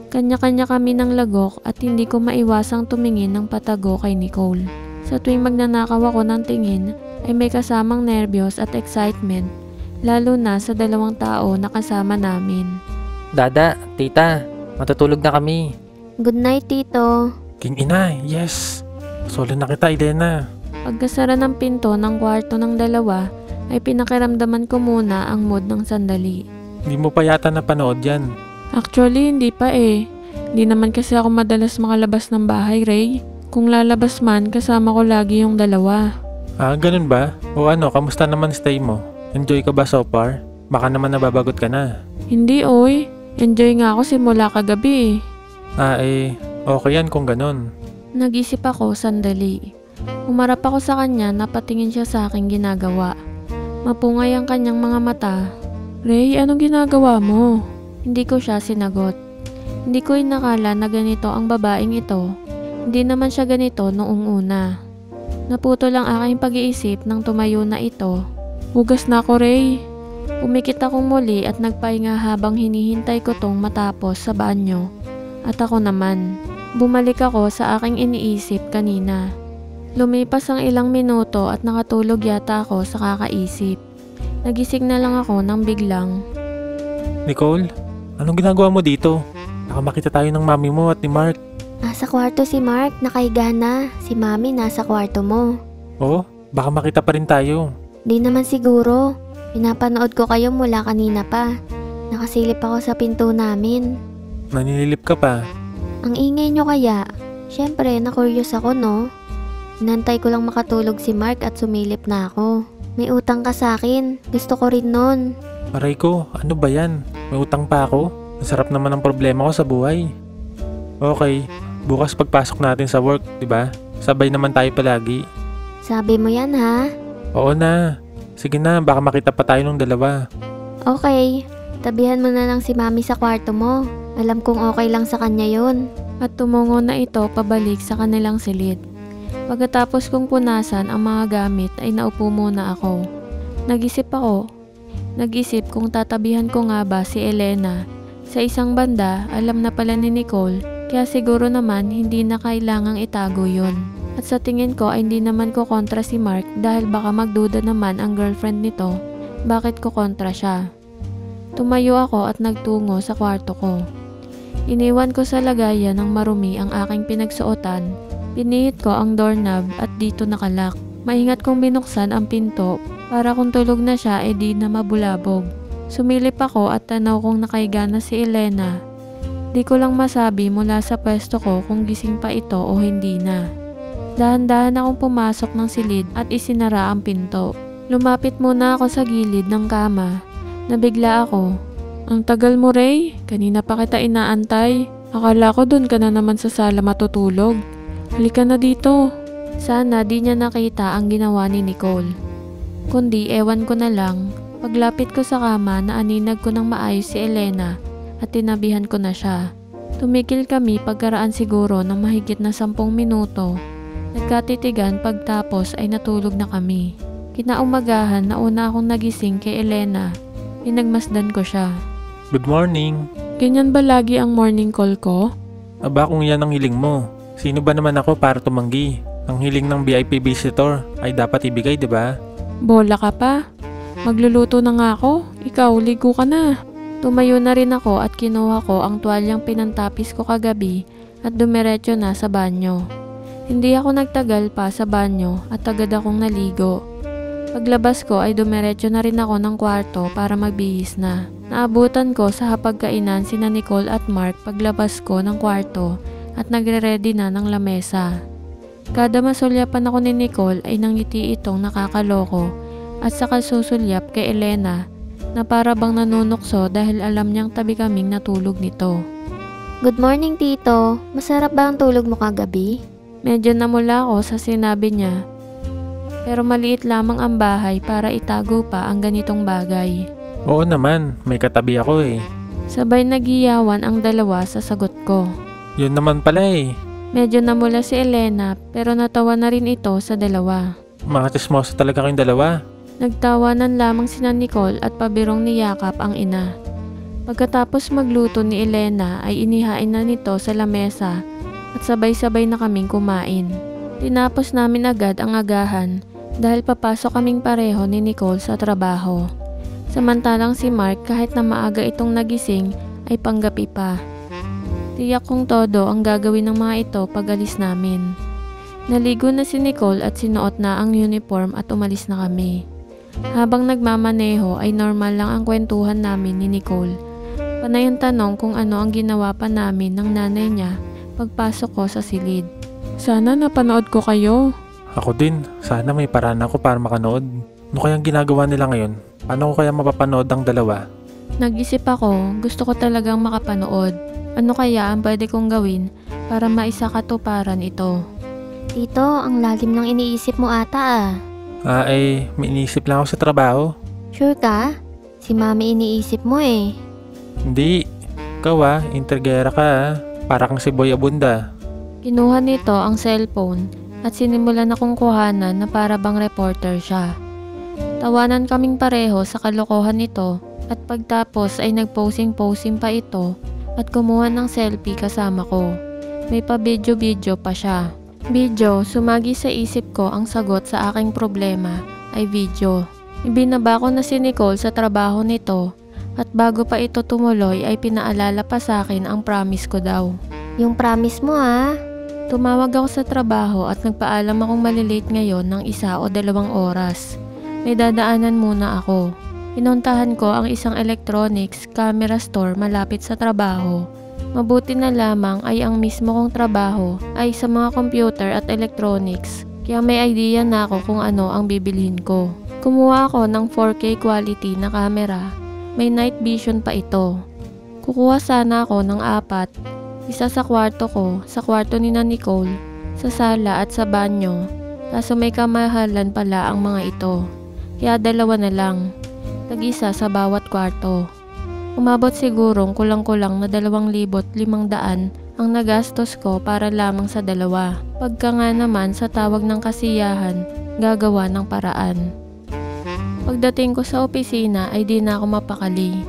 Kanya-kanya kami ng lagok at hindi ko maiwasang tumingin ng patago kay Nicole. Sa tuwing magnanakaw ako ng tingin ay may kasamang nerbiyos at excitement, lalo na sa 2 tao na kasama namin. Dada, tita, matutulog na kami. Good night, Tito. King ina, yes. Solo na kita, Elena. Pagkasara ng pinto ng kwarto ng dalawa ay pinakiramdaman ko muna ang mood ng sandali. Hindi mo pa yata napanood yan. Actually, hindi pa eh. Hindi naman kasi ako madalas makalabas ng bahay, Ray. Kung lalabas man, kasama ko lagi yung dalawa. Ganun ba? O ano, kamusta naman stay mo? Enjoy ka ba so far? Baka naman nababagot ka na. Hindi, oy. Enjoy nga ako simula kagabi eh. Okay yan kung ganun. Nag-isip ako sandali. Umarap ako sa kanya na patingin siya sa aking ginagawa. Mapungay ang kanyang mga mata. Ray, anong ginagawa mo? Hindi ko siya sinagot. Hindi ko inakala na ganito ang babaeng ito. Hindi naman siya ganito noong una. Naputo lang aking pag-iisip nang tumayo na ito. Hugas na ako, Ray. Pumikit akong muli at nagpahinga habang hinihintay ko tong matapos sa banyo. At ako naman, bumalik ako sa aking iniisip kanina. Lumipas ang ilang minuto at nakatulog yata ako sa kakaisip. Nagising na lang ako nang biglang. Nicole, anong ginagawa mo dito? Baka makita tayo ng mami mo at ni Mark. Nasa kwarto si Mark, nakahiga na. Si Mami nasa kwarto mo. Oh, baka makita pa rin tayo. Di naman siguro. Pinapanood ko kayo mula kanina pa. Nakasilip ako sa pinto namin. Naninilip ka pa. Ang ingay nyo kaya? Syempre, na-curious ako no? Inantay ko lang makatulog si Mark at sumilip na ako. May utang ka sa akin. Gusto ko rin nun. Aray ko, ano ba yan? May utang pa ako? Masarap naman ang problema ko sa buhay. Okay, bukas pagpasok natin sa work, di ba? Sabay naman tayo palagi. Sabi mo yan ha? Oo na. Sige na, baka makita pa tayo ng dalawa. Okay, tabihan mo na lang si Mami sa kwarto mo. Alam kong okay lang sa kanya yun. At tumungo na ito pabalik sa kanilang silid. Pagkatapos kong punasan ang mga gamit ay naupo muna ako. Nag-isip kung tatabihan ko nga ba si Elena. Sa isang banda, alam na pala ni Nicole, kaya siguro naman hindi na kailangang itago yun. At sa tingin ko ay hindi naman ko kontra si Mark dahil baka magduda naman ang girlfriend nito. Bakit ko kontra siya? Tumayo ako at nagtungo sa kwarto ko. Iniwan ko sa lagayan ng marumi ang aking pinagsuotan. Pinihit ko ang doorknob at dito nakalak. Maingat kong binuksan ang pinto para kung tulog na siya ay di na mabulabog. Sumilip ako at tanaw kong nakahiga na si Elena. Di ko lang masabi mula sa pwesto ko kung gising pa ito o hindi na. Dahan-dahan akong pumasok ng silid at isinara ang pinto. Lumapit muna ako sa gilid ng kama. Nabigla ako. Ang tagal mo, Ray. Kanina pa kita inaantay. Akala ko dun ka na naman sa sala matutulog. Halika na dito. Sana di niya nakita ang ginawa ni Nicole. Kundi ewan ko na lang. Paglapit ko sa kama, naaninag ko ng maayos si Elena at tinabihan ko na siya. Tumigil kami pagkaraan siguro ng mahigit na 10 minuto. Nagkatitigan pagtapos ay natulog na kami. Kinaumagahan nauna akong nagising kay Elena. Pinagmasdan ko siya. Good morning. Ganyan ba lagi ang morning call ko? Aba kung yan ang hiling mo. Sino ba naman ako para tumanggi? Ang hiling ng VIP visitor ay dapat ibigay, di ba? Bola ka pa? Magluluto na nga ako. Ikaw, ligo ka na. Tumayo na rin ako at kinuha ko ang tuwalyang pinantapis ko kagabi at dumiretso na sa banyo. Hindi ako nagtagal pa sa banyo at agad akong naligo. Paglabas ko ay dumiretso na rin ako ng kwarto para magbihis na. Naabutan ko sa hapagkainan sina Nicole at Mark paglabas ko ng kwarto at nagre-ready na ng lamesa. Kada masulyapan ako ni Nicole ay nangiti itong nakakaloko at saka susulyap kay Elena na para bang nanunukso dahil alam niyang tabi kaming natulog nito. Good morning, Tito. Masarap ba ang tulog mo kagabi? Medyo namula ako sa sinabi niya. Pero maliit lamang ang bahay para itago pa ang ganitong bagay. Oo naman, may katabi ako eh. Sabay nagiyawan ang dalawa sa sagot ko. Yun naman pala eh. Medyo namula si Elena pero natawa na rin ito sa dalawa. Mga chismoso talaga kayong dalawa. Nagtawanan lamang sina Nicole at pabirong niyakap ang ina. Pagkatapos magluto ni Elena ay inihain na nito sa lamesa at sabay-sabay na kaming kumain. Tinapos namin agad ang agahan dahil papasok kaming pareho ni Nicole sa trabaho. Samantalang si Mark kahit na maaga itong nagising ay panggapi pa. Tiyak kong todo ang gagawin ng mga ito pag alis namin. Naligo na si Nicole at sinuot na ang uniform at umalis na kami. Habang nagmamaneho ay normal lang ang kwentuhan namin ni Nicole. Panay ang tanong kung ano ang ginawa pa namin ng nanay niya pagpasok ko sa silid. Sana napanood ko kayo. Ako din, sana may paraan ako para makanood. Ano kayang ginagawa nila ngayon? Paano ko kaya mapapanood ang dalawa? Nag-isip ako, gusto ko talagang makapanood. Ano kaya ang pwede kong gawin para maisakatuparan ito? Tito, ang lalim ng iniisip mo ata ah. May iniisip lang ako sa trabaho. Sure ka? Si Mami iniisip mo eh. Hindi. Ikaw intergera ka Para kang si Boy Abunda. Kinuha nito ang cellphone at sinimulan akong kuhanan na para bang reporter siya. Tawanan kaming pareho sa kalokohan nito at pagtapos ay nagposing-posing pa ito at kumuha ng selfie kasama ko. May pa-video-video pa siya. Video, sumagi sa isip ko ang sagot sa aking problema ay video. Ibinaba ko na si Nicole sa trabaho nito at bago pa ito tumuloy ay pinaalala pa sa akin ang promise ko daw. Yung promise mo Tumawag ako sa trabaho at nagpaalam akong malilate ngayon ng 1 o 2 oras. May dadaanan muna ako. Pinuntahan ko ang isang electronics camera store malapit sa trabaho. Mabuti na lamang ay ang mismo kong trabaho ay sa mga computer at electronics, kaya may idea na ako kung ano ang bibilhin ko. Kumuha ako ng 4K quality na camera. May night vision pa ito. Kukuha sana ako ng 4. Isa sa kwarto ko, sa kwarto ni na Nicole, sa sala at sa banyo. Kaso may kamahalan pala ang mga ito. Kaya 2 na lang. Tag-isa sa bawat kwarto. Umabot sigurong kulang-kulang na 2,500 ang nagastos ko para lamang sa 2. Pagka nga naman sa tawag ng kasiyahan, gagawa ng paraan. Pagdating ko sa opisina ay di na ako mapakali.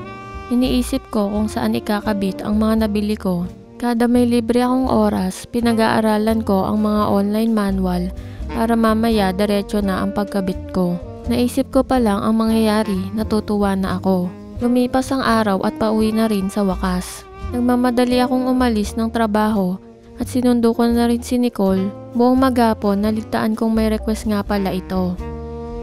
Iniisip ko kung saan ikakabit ang mga nabili ko. Kada may libre akong oras, pinag-aaralan ko ang mga online manual para mamaya diretso na ang pagkabit ko. Naisip ko pa lang ang mangyayari, natutuwa na ako. Lumipas ang araw at pauwi na rin sa wakas. Nagmamadali akong umalis ng trabaho at sinundo ko na rin si Nicole. Buong maghapon naligtaan kong may request nga pala ito.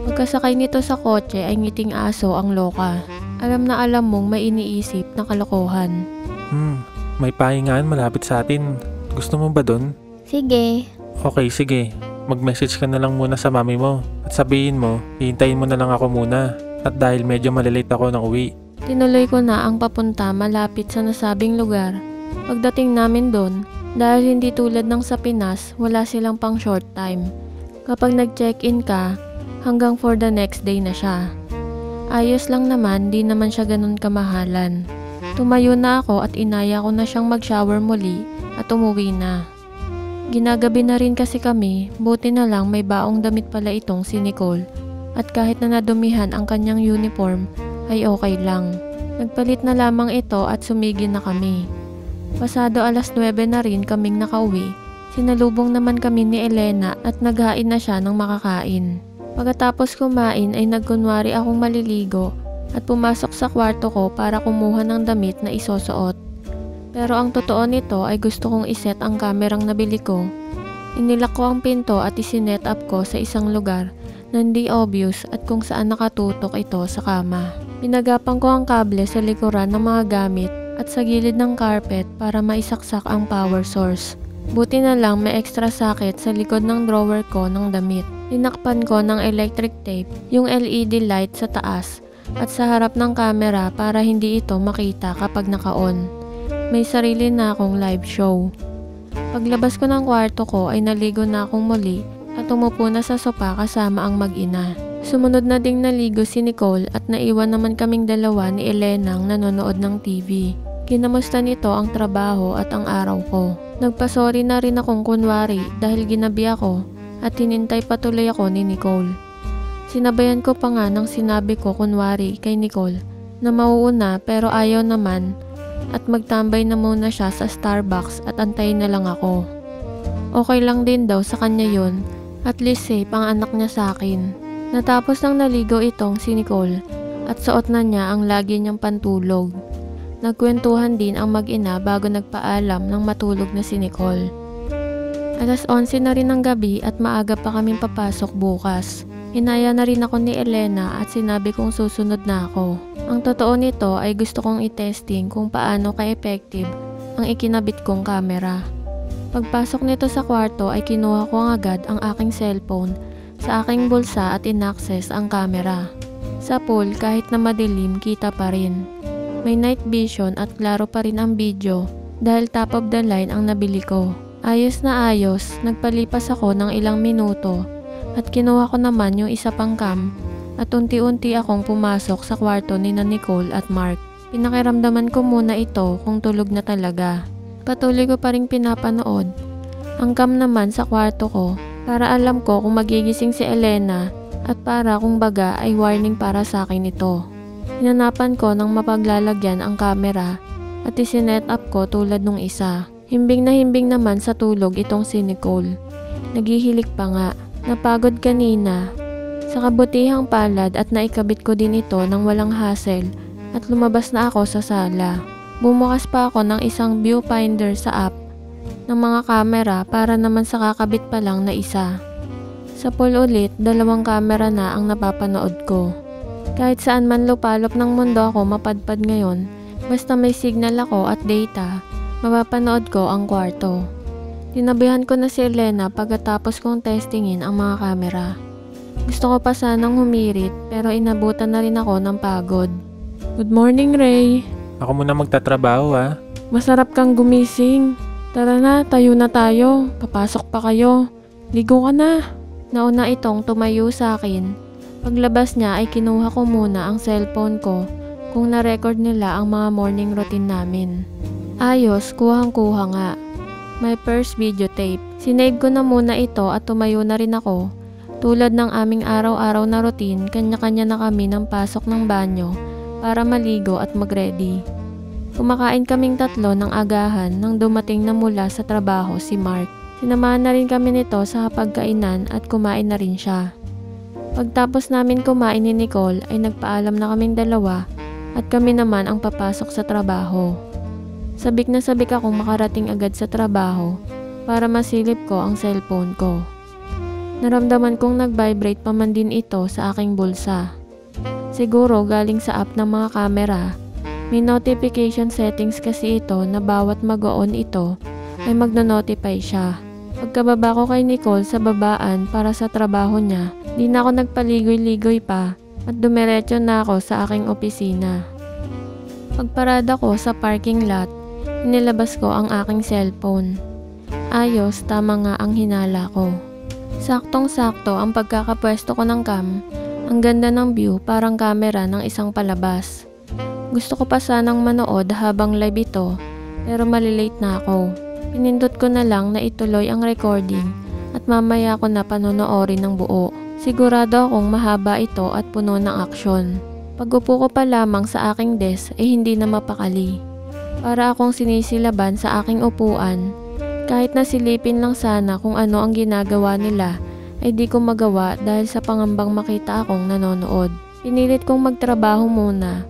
Pagkasakay nito sa kotse ay ngiting aso ang loka. Alam na alam mong may iniisip na kalokohan. May pahingaan malapit sa atin. Gusto mo ba dun? Sige. Okay, sige. Mag-message ka na lang muna sa mami mo. At sabihin mo, hihintayin mo na lang ako muna. At dahil medyo malilate ako ng uwi. Tinuloy ko na ang papunta malapit sa nasabing lugar. Pagdating namin doon, dahil hindi tulad ng sa Pinas, wala silang pang short time. Kapag nag-check-in ka, hanggang for the next day na siya. Ayos lang naman, di naman siya ganun kamahalan. Tumayo na ako at inaya ko na siyang mag-shower muli at umuwi na. Ginagabi na rin kasi kami, buti na lang may baong damit pala itong si Nicole. At kahit na nadumihan ang kanyang uniform, ay okay lang. Nagpalit na lamang ito at sumigi na kami. Pasado 9:00 na rin kaming nakauwi. Sinalubong naman kami ni Elena at naghain na siya ng makakain. Pagkatapos kumain ay nagkunwari akong maliligo at pumasok sa kwarto ko para kumuha ng damit na isusuot. Pero ang totoo nito ay gusto kong iset ang kamerang nabili ko. Inilak ko ang pinto at isinet up ko sa isang lugar na hindi obvious at kung saan nakatutok ito sa kama. Pinagapang ko ang kable sa likuran ng mga gamit at sa gilid ng carpet para maisaksak ang power source. Buti na lang may extra socket sa likod ng drawer ko ng damit. Tinakpan ko ng electric tape yung LED light sa taas at sa harap ng camera para hindi ito makita kapag naka-on. May sarili na akong live show. Paglabas ko ng kwarto ko ay naligo na akong muli at umupo na sa sopa kasama ang mag-ina. Sumunod na ding naligo si Nicole at naiwan naman kaming dalawa ni Elena ang nanonood ng TV. Kinamusta nito ang trabaho at ang araw ko. Nagpasorry na rin akong kunwari dahil ginabi ako at hinintay patuloy ako ni Nicole. Sinabayan ko pa nga ng sinabi ko kunwari kay Nicole na mauuna pero ayaw naman at magtambay na muna siya sa Starbucks at antayin na lang ako. Okay lang din daw sa kanya yun, at least safe ang anak niya sa akin. Natapos nang naligo itong si Nicole at suot na niya ang lagi niyang pantulog. Nagkwentuhan din ang mag-ina bago nagpaalam ng matulog na si Nicole. 11:00 na rin ng gabi at maaga pa kaming papasok bukas. Inaya na rin ako ni Elena at sinabi kong susunod na ako. Ang totoo nito ay gusto kong i-testing kung paano ka-effective ang ikinabit kong camera. Pagpasok nito sa kwarto ay kinuha ko agad ang aking cellphone sa aking bulsa at inaccess ang camera. Sa pool kahit na madilim kita pa rin. May night vision at klaro pa rin ang video dahil top of the line ang nabili ko. Ayos na ayos, nagpalipas ako ng ilang minuto at kinuha ko naman yung isa pang cam at unti-unti akong pumasok sa kwarto ni na Nicole at Mark. Pinakiramdaman ko muna ito kung tulog na talaga. Patuloy ko pa rin pinapanood. Ang cam naman sa kwarto ko para alam ko kung magigising si Elena at para kung baga ay warning para sa akin ito. Hinanapan ko ng mapaglalagyan ang camera at isinet up ko tulad nung isa. Himbing naman sa tulog itong si Nicole. Naghihilik pa nga. Napagod kanina. Sa kabutihang palad at naikabit ko din ito ng walang hassle at lumabas na ako sa sala. Bumukas pa ako ng isang viewfinder sa app ng mga kamera para naman sa kakabit pa lang na isa. Sa pool ulit, 2 kamera na ang napapanood ko. Kahit saan man lupalop ng mundo ako mapadpad ngayon, basta may signal ako at data, mapapanood ko ang kwarto. Tinabihan ko na si Elena pagkatapos kong testingin ang mga kamera. Gusto ko pa sanang humirit pero inabutan na rin ako ng pagod. Good morning, Ray. Ako muna magtatrabaho ha. Masarap kang gumising. Tara na, tayo na tayo. Papasok pa kayo. Ligo ka na. Nauna itong tumayo sa akin. Paglabas niya ay kinuha ko muna ang cellphone ko kung na-record nila ang mga morning routine namin. Ayos, kuhang-kuha nga. My first videotape. Sinave ko na muna ito at tumayo na rin ako. Tulad ng aming araw-araw na routine, kanya-kanya na kami ng pasok ng banyo para maligo at mag-ready. Kumakain kaming 3 ng agahan nang dumating na mula sa trabaho si Mark. Sinamahan na rin kami nito sa hapagkainan at kumain na rin siya. Pagtapos namin kumain ni Nicole ay nagpaalam na kaming 2 at kami naman ang papasok sa trabaho. Sabik na sabik akong makarating agad sa trabaho para masilip ko ang cellphone ko. Naramdaman kong nag-vibrate pa man din ito sa aking bulsa. Siguro galing sa app ng mga kamera. May notification settings kasi ito na bawat mag-on ito ay magno-notify siya. Pagkababa ko kay Nicole sa babaan para sa trabaho niya, di na ako nagpaligoy-ligoy pa at dumiretso na ako sa aking opisina. Pagparada ko sa parking lot, inilabas ko ang aking cellphone. Ayos, tama nga ang hinala ko. Saktong-sakto ang pagkakapwesto ko ng cam. Ang ganda ng view, parang camera ng isang palabas. Gusto ko pa sanang manood habang live ito, pero malilate na ako. Pinindot ko na lang na ituloy ang recording at mamaya ko na panonoorin ng buo. Sigurado akong mahaba ito at puno ng aksyon. Pag-upo ko pa lamang sa aking desk ay hindi na mapakali. Para akong sinisilaban sa aking upuan. Kahit nasilipin lang sana kung ano ang ginagawa nila, ay di ko magawa dahil sa pangambang makita akong nanonood. Pinilit kong magtrabaho muna.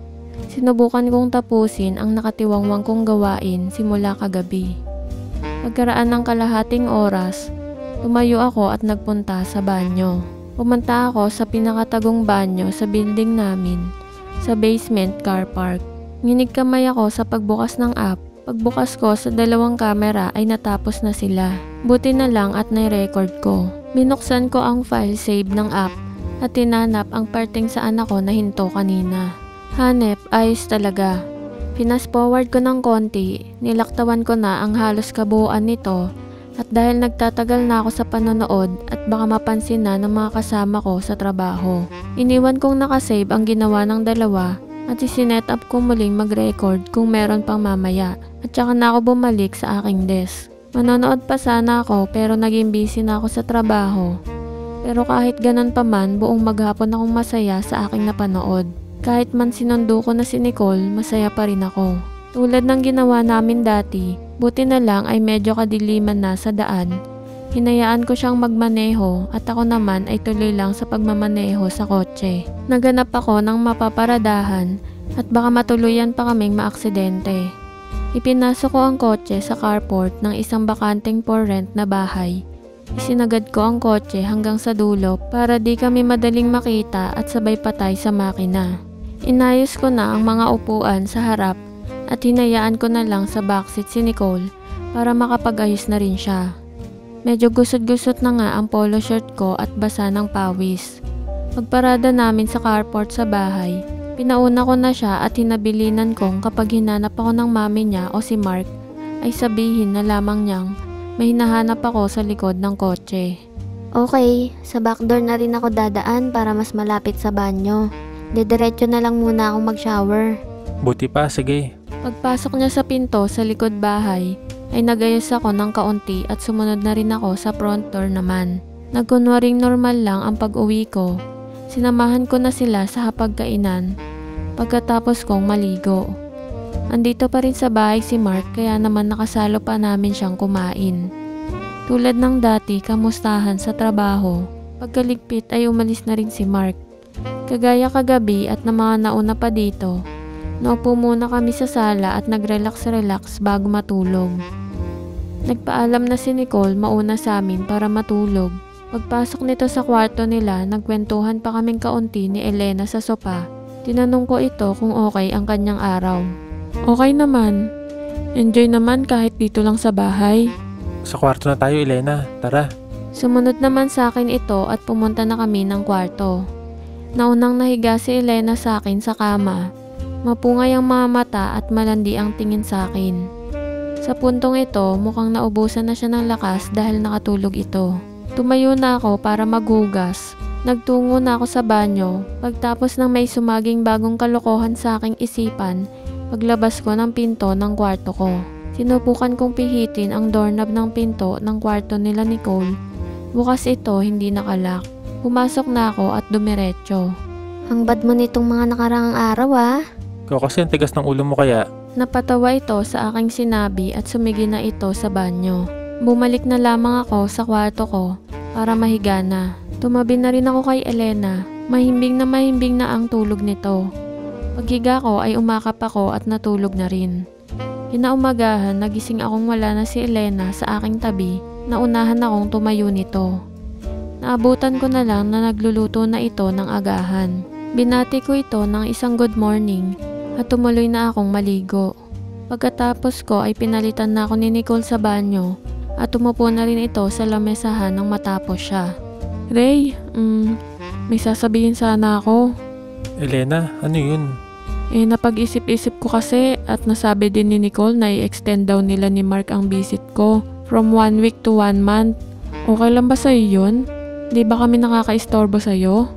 Sinubukan kong tapusin ang nakatiwangwang kong gawain simula kagabi. Pagkaraan ng kalahating oras, tumayo ako at nagpunta sa banyo. Pumunta ako sa pinakatagong banyo sa building namin, sa basement car park. Nginig kamay ako sa pagbukas ng app. Pagbukas ko sa 2 kamera ay natapos na sila. Buti na lang at nai-record ko. Binuksan ko ang file save ng app at tinanap ang parteng saan ako nahinto kanina. Hanep, ayos talaga. Fast forward ko ng konti, nilaktawan ko na ang halos kabuuan nito at dahil nagtatagal na ako sa panonood at baka mapansin na ng mga kasama ko sa trabaho. Iniwan kong nakasave ang ginawa ng 2 at isinet up ko muling mag-record kung meron pang mamaya at saka na ako bumalik sa aking desk. Manonood pa sana ako pero naging busy na ako sa trabaho. Pero kahit ganun pa man, buong maghapon akong masaya sa aking napanood. Kahit man sinundo ko na si Nicole, masaya pa rin ako. Tulad ng ginawa namin dati, buti na lang ay medyo kadiliman na sa daan. Hinayaan ko siyang magmaneho at ako naman ay tuloy lang sa pagmamaneho sa kotse. Naganap ako ng mapaparadahan at baka matuluyan pa kaming maaksidente. Ipinasok ko ang kotse sa carport ng isang bakanteng for rent na bahay. Isinagad ko ang kotse hanggang sa dulo para di kami madaling makita at sabay patay sa makina. Inayos ko na ang mga upuan sa harap at hinayaan ko na lang sa backseat si Nicole para makapag-ayos na rin siya. Medyo gusot-gusot na nga ang polo shirt ko at basa ng pawis. Pagparada namin sa carport sa bahay, pinauna ko na siya at hinabilinan kong kapag hinanap ako ng mami niya o si Mark ay sabihin na lamang niyang may hinahanap ako sa likod ng kotse. Okay, sa backdoor na rin ako dadaan para mas malapit sa banyo. Didiretso na lang muna akong mag-shower. Buti pa, sige. Pagpasok niya sa pinto sa likod bahay, ay nagayos ako ng kaunti at sumunod na rin ako sa front door naman. Nagkunwaring normal lang ang pag-uwi ko Sinamahan ko na sila sa hapagkainan pagkatapos kong maligo. Andito pa rin sa bahay si Mark kaya naman nakasalo pa namin siyang kumain. Tulad ng dati, kamustahan sa trabaho. Pagkaligpit ay umalis na rin si Mark. Kagaya kagabi at na mga nauna pa dito, naupo muna kami sa sala at nag-relax bago matulog. Nagpaalam na si Nicole mauna sa amin para matulog. Pagpasok nito sa kwarto nila, nagkwentuhan pa kaming kaunti ni Elena sa sopa. Tinanong ko ito kung okay ang kanyang araw. Okay naman. Enjoy naman kahit dito lang sa bahay. Sa kwarto na tayo, Elena. Tara. Sumunod naman sa akin ito at pumunta na kami ng kwarto. Naunang nahiga si Elena sa akin sa kama. Mapungay ang mga mata at malandi ang tingin sa akin. Sa puntong ito, mukhang naubusan na siya ng lakas dahil nakatulog ito. Tumayo na ako para maghugas. Nagtungo na ako sa banyo. Pagtapos ng may sumaging bagong kalokohan sa aking isipan, paglabas ko ng pinto ng kwarto ko. Sinubukan kong pihitin ang doorknob ng pinto ng kwarto nila Nicole. Bukas ito, hindi nakalak. Pumasok na ako at dumiretso. Ang bad mo nitong mga nakarang araw ah. Ikaw kasi ang tigas ng ulo mo kaya. Napatawa ito sa aking sinabi at sumigi na ito sa banyo. Bumalik na lamang ako sa kwarto ko para mahiga na. Tumabi na rin ako kay Elena. Mahimbing na ang tulog nito. Paghiga ko ay umakap ako at natulog na rin. Kinaumagahan, nagising akong wala na si Elena sa aking tabi. Naunahan akong tumayo nito. Naabutan ko na lang na nagluluto na ito ng agahan. Binati ko ito ng isang good morning at tumuloy na akong maligo. Pagkatapos ko ay pinalitan na ako ni Nicole sa banyo at umupo na rin ito sa lamesahan nang matapos siya. Ray, may sasabihin sana ako. Elena, ano yun? Napag-isip-isip ko kasi at nasabi din ni Nicole na i-extend daw nila ni Mark ang visit ko from 1 week to 1 month. Okay lang ba sa'yo yun? Di ba kami nakaka-istorbo sa'yo?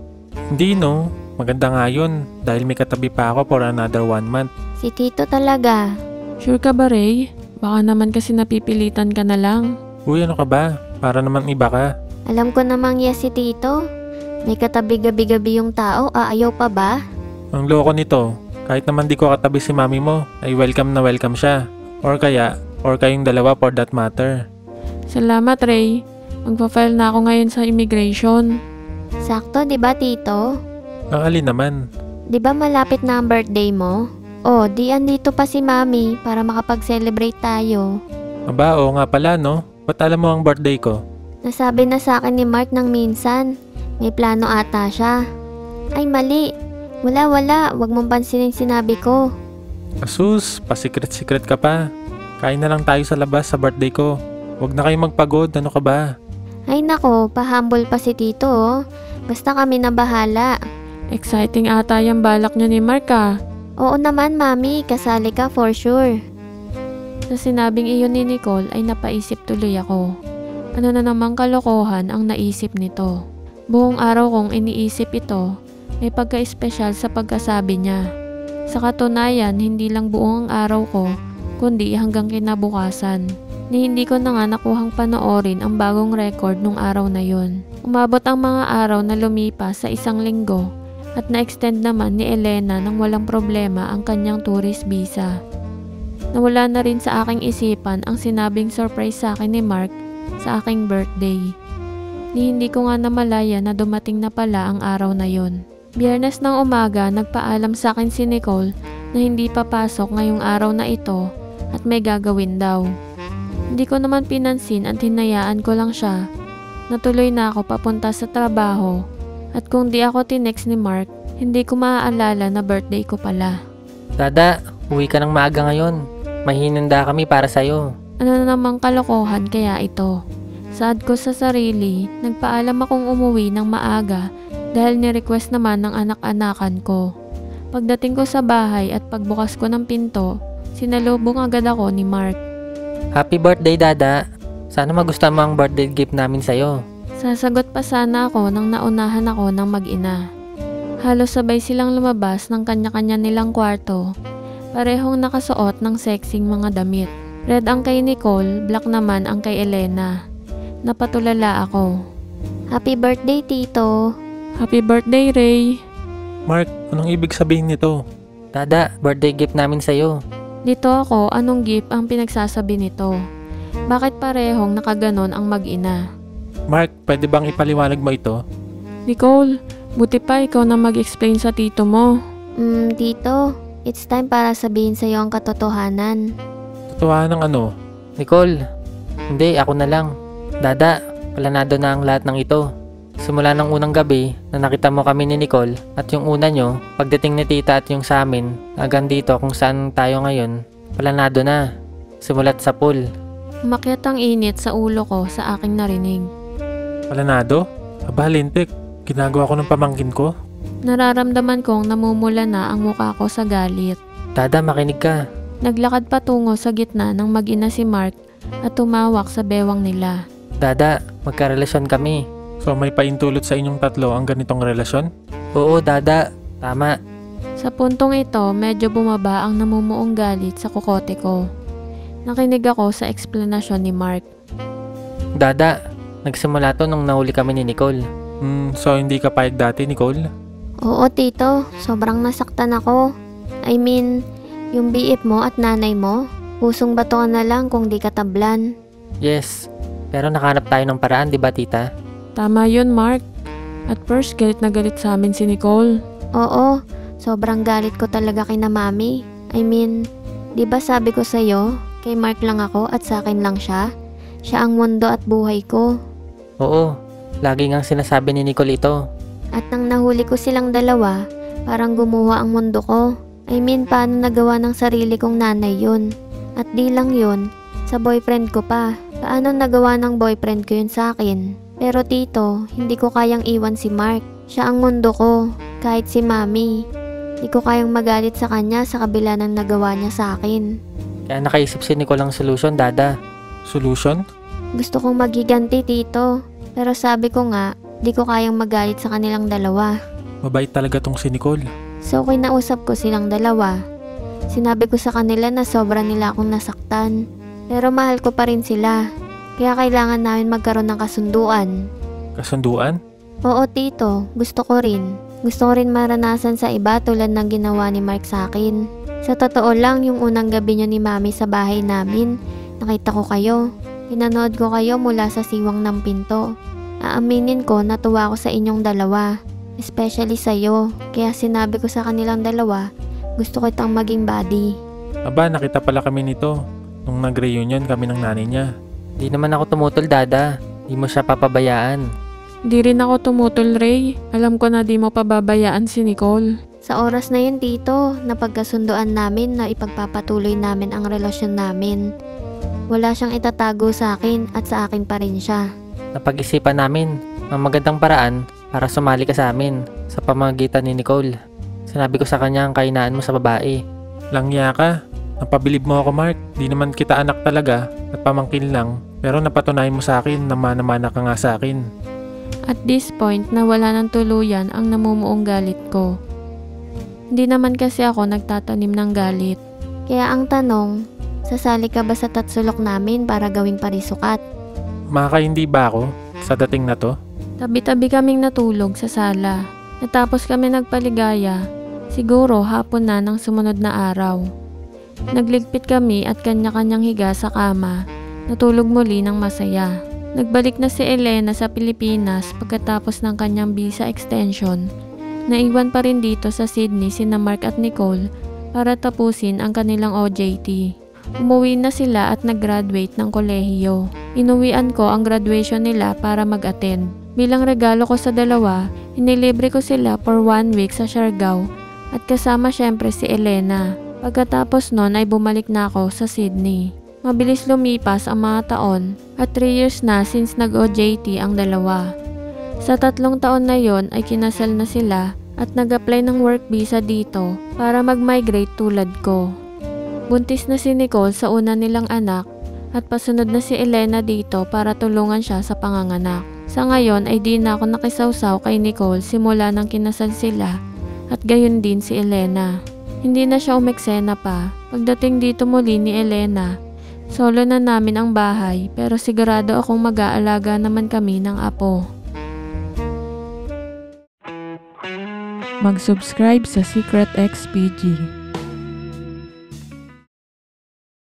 Hindi no, maganda nga yun dahil may katabi pa ako for another 1 month. Si Tito talaga. Sure ka ba, Ray? Baka naman kasi napipilitan ka na lang. Uy, ano ka ba? Para naman iba ka. Alam ko namang yes si Tito. May katabi gabi-gabi yung tao, ayaw pa ba? Ang loko nito, kahit naman di ko katabi si mami mo, ay welcome na welcome siya. Or kayong dalawa for that matter. Salamat, Ray. Magpa-file na ako ngayon sa immigration. Sakto, di ba Tito? Ang alin naman? Di ba malapit na ang birthday mo? Di andito pa si Mami para makapag-celebrate tayo. Aba, oo nga pala no. Ba't alam mo ang birthday ko? Nasabi na sa akin ni Mark ng minsan. May plano ata siya. Ay mali. Wala. Wag mong pansinin sinabi ko. Asus, pasikret-sikret ka pa. Kain na lang tayo sa labas sa birthday ko. Huwag na kayong magpagod, ano ka ba? Ay nako, pa-humble pa si Tito oh. Basta kami na bahala. Exciting ata yung balak niyo ni Mark ah. Oo naman Mami, kasali ka for sure. Sa sinabing iyon ni Nicole ay napaisip tuloy ako. Ano na namang kalokohan ang naisip nito. Buong araw kong iniisip ito, may pagka-espesyal sa pagkasabi niya. Sa katunayan, hindi lang buong ang araw ko, kundi hanggang kinabukasan. Ni hindi ko na nga nakuhang panoorin ang bagong record nung araw na yon. Umabot ang mga araw na lumipas sa 1 linggo at na-extend naman ni Elena nang walang problema ang kanyang tourist visa. Nawala na rin sa aking isipan ang sinabing surprise sa akin ni Mark sa aking birthday. Ni hindi ko nga namalaya na dumating na pala ang araw na yon. Biyernes ng umaga, nagpaalam sa akin si Nicole na hindi papasok ngayong araw na ito at may gagawin daw. Hindi ko naman pinansin at hinayaan ko lang siya. Natuloy na ako papunta sa trabaho at kung di ako tinext ni Mark, hindi ko maaalala na birthday ko pala. Dada, uwi ka ng maaga ngayon. May hinanda kami para sa'yo. Ano na namang kalokohan kaya ito? Sad ko sa sarili, nagpaalam akong umuwi ng maaga dahil ni-request naman ng anak-anakan ko. Pagdating ko sa bahay at pagbukas ko ng pinto, sinalubong agad ako ni Mark. Happy birthday, Dada. Sana magustuhan mo ang birthday gift namin sa'yo. Sasagot pa sana ako nang naunahan ako ng mag-ina. Halos sabay silang lumabas ng kanya-kanya nilang kwarto. Parehong nakasuot ng sexing mga damit. Red ang kay Nicole, black naman ang kay Elena. Napatulala ako. Happy birthday Tito. Happy birthday, Ray. Mark, anong ibig sabihin nito? Dada, birthday gift namin sa'yo. Dito ako, anong gift ang pinagsasabi nito? Bakit parehong nakaganon ang mag-ina? Mark, pwede bang ipaliwanag mo ito? Nicole, buti pa ikaw na mag-explain sa tito mo. Tito, it's time para sabihin sa'yo ang katotohanan. Totoo ng ano? Nicole, hindi, ako na lang. Dada, planado na ang lahat ng ito. Simula ng unang gabi na nakita mo kami ni Nicole at yung una nyo, pagdating ni tita at yung sa amin, hanggang dito kung saan tayo ngayon, planado na. Simulat sa pool. Umakyat ang init sa ulo ko sa aking narinig. Planado? Aba, lintik. Ginagawa ko ng pamangkin ko. Nararamdaman kong namumula na ang mukha ko sa galit. Dada, makinig ka. Naglakad patungo sa gitna ng mag-ina si Mark at tumawak sa bewang nila. Dada, magkarelasyon kami. So may paintulot sa inyong tatlo ang ganitong relasyon? Oo, Dada. Tama. Sa puntong ito, medyo bumaba ang namumuong galit sa kokote ko. Nakinig ako sa eksplanasyon ni Mark. Dada, nagsimula to nung nahuli kami ni Nicole. So hindi ka payag dati, Nicole? Oo, tito. Sobrang nasaktan ako. I mean, yung BF mo at nanay mo, pusong bato na lang kung di katablan. Yes, pero nakahanap tayo ng paraan, di ba tita? Tama yun, Mark. At first, galit na galit sa amin si Nicole. Oo, sobrang galit ko talaga kina mami. I mean, di ba sabi ko sa'yo, kay Mark lang ako at sa akin lang siya? Siya ang mundo at buhay ko. Oo, lagi ngang sinasabi ni Nicole ito. At nang nahuli ko silang dalawa, parang gumuha ang mundo ko. I mean, paano nagawa ng sarili kong nanay yun? At di lang yun, sa boyfriend ko pa. Paano nagawa ng boyfriend ko yun sa akin? Pero tito, hindi ko kayang iwan si Mark. Siya ang mundo ko, kahit si mami. Hindi ko kayang magalit sa kanya sa kabila ng nagawa niya sa akin. Kaya nakaisip si Nicole ng solution, Dada. Solution? Gusto kong magiganti, tito. Pero sabi ko nga, di ko kayang magalit sa kanilang dalawa. Mabait talaga tong si Nicole. So kinausap ko silang dalawa. Sinabi ko sa kanila na sobra nila akong nasaktan. Pero mahal ko pa rin sila. Kaya kailangan namin magkaroon ng kasunduan. Kasunduan? Oo, tito. Gusto ko rin. Gusto ko rin maranasan sa iba tulad ng ginawa ni Mark sa akin. Sa totoo lang, yung unang gabi niyo ni mami sa bahay namin, nakita ko kayo. Pinanood ko kayo mula sa siwang ng pinto. Aaminin ko, natuwa ko sa inyong dalawa. Especially sa'yo. Kaya sinabi ko sa kanilang dalawa, gusto ko itang maging buddy. Aba, nakita pala kami nito nung nag-reunion kami ng nanay niya. Di naman ako tumutol, Dada. Di mo siya papabayaan. Di rin ako tumutol, Ray. Alam ko na di mo pababayaan si Nicole. Sa oras na yun, tito, napagkasunduan namin na ipagpapatuloy namin ang relasyon namin. Wala siyang itatago sa akin at sa akin pa rin siya. Napag-isipan namin ang magandang paraan para sumali ka sa amin sa pamamagitan ni Nicole. Sinabi ko sa kanya ang kahinaan mo sa babae. Langya ka. Napabilib mo ako, Mark. Di naman kita anak talaga at pamangkin lang. Pero napatunayan mo sa akin na mana-mana ka nga sa akin. At this point, nawala ng tuluyan ang namumuong galit ko. Hindi naman kasi ako nagtatanim ng galit. Kaya ang tanong, sasali ka ba sa tatsulok namin para gawing parisukat? Makakaindi ba ako sa dating na to? Tabi-tabi kaming natulog sa sala. Natapos kami nagpaligaya. Siguro hapon na ng sumunod na araw. Nagligpit kami at kanya-kanyang higa sa kama. Natulog muli ng masaya. Nagbalik na si Elena sa Pilipinas pagkatapos ng kanyang visa extension. Naiwan pa rin dito sa Sydney sina Mark at Nicole para tapusin ang kanilang OJT. Umuwi na sila at nag-graduate ng kolehiyo. Inuwian ko ang graduation nila para mag-attend. Bilang regalo ko sa dalawa, inilibre ko sila for 1 week sa Siargao at kasama syempre si Elena. Pagkatapos nun ay bumalik na ako sa Sydney. Mabilis lumipas ang mga taon at 3 years na since nag-OJT ang dalawa. Sa 3 taon na yon ay kinasal na sila at nag-apply ng work visa dito para mag-migrate tulad ko. Buntis na si Nicole sa una nilang anak at pasunod na si Elena dito para tulungan siya sa panganganak. Sa ngayon ay di na ako nakisawsaw kay Nicole simula nang kinasal sila at gayon din si Elena. Hindi na siya umeksena pa. Pagdating dito muli ni Elena, solo na namin ang bahay pero sigurado akong mag-aalaga naman kami ng apo. Mag-subscribe sa Secret XPG.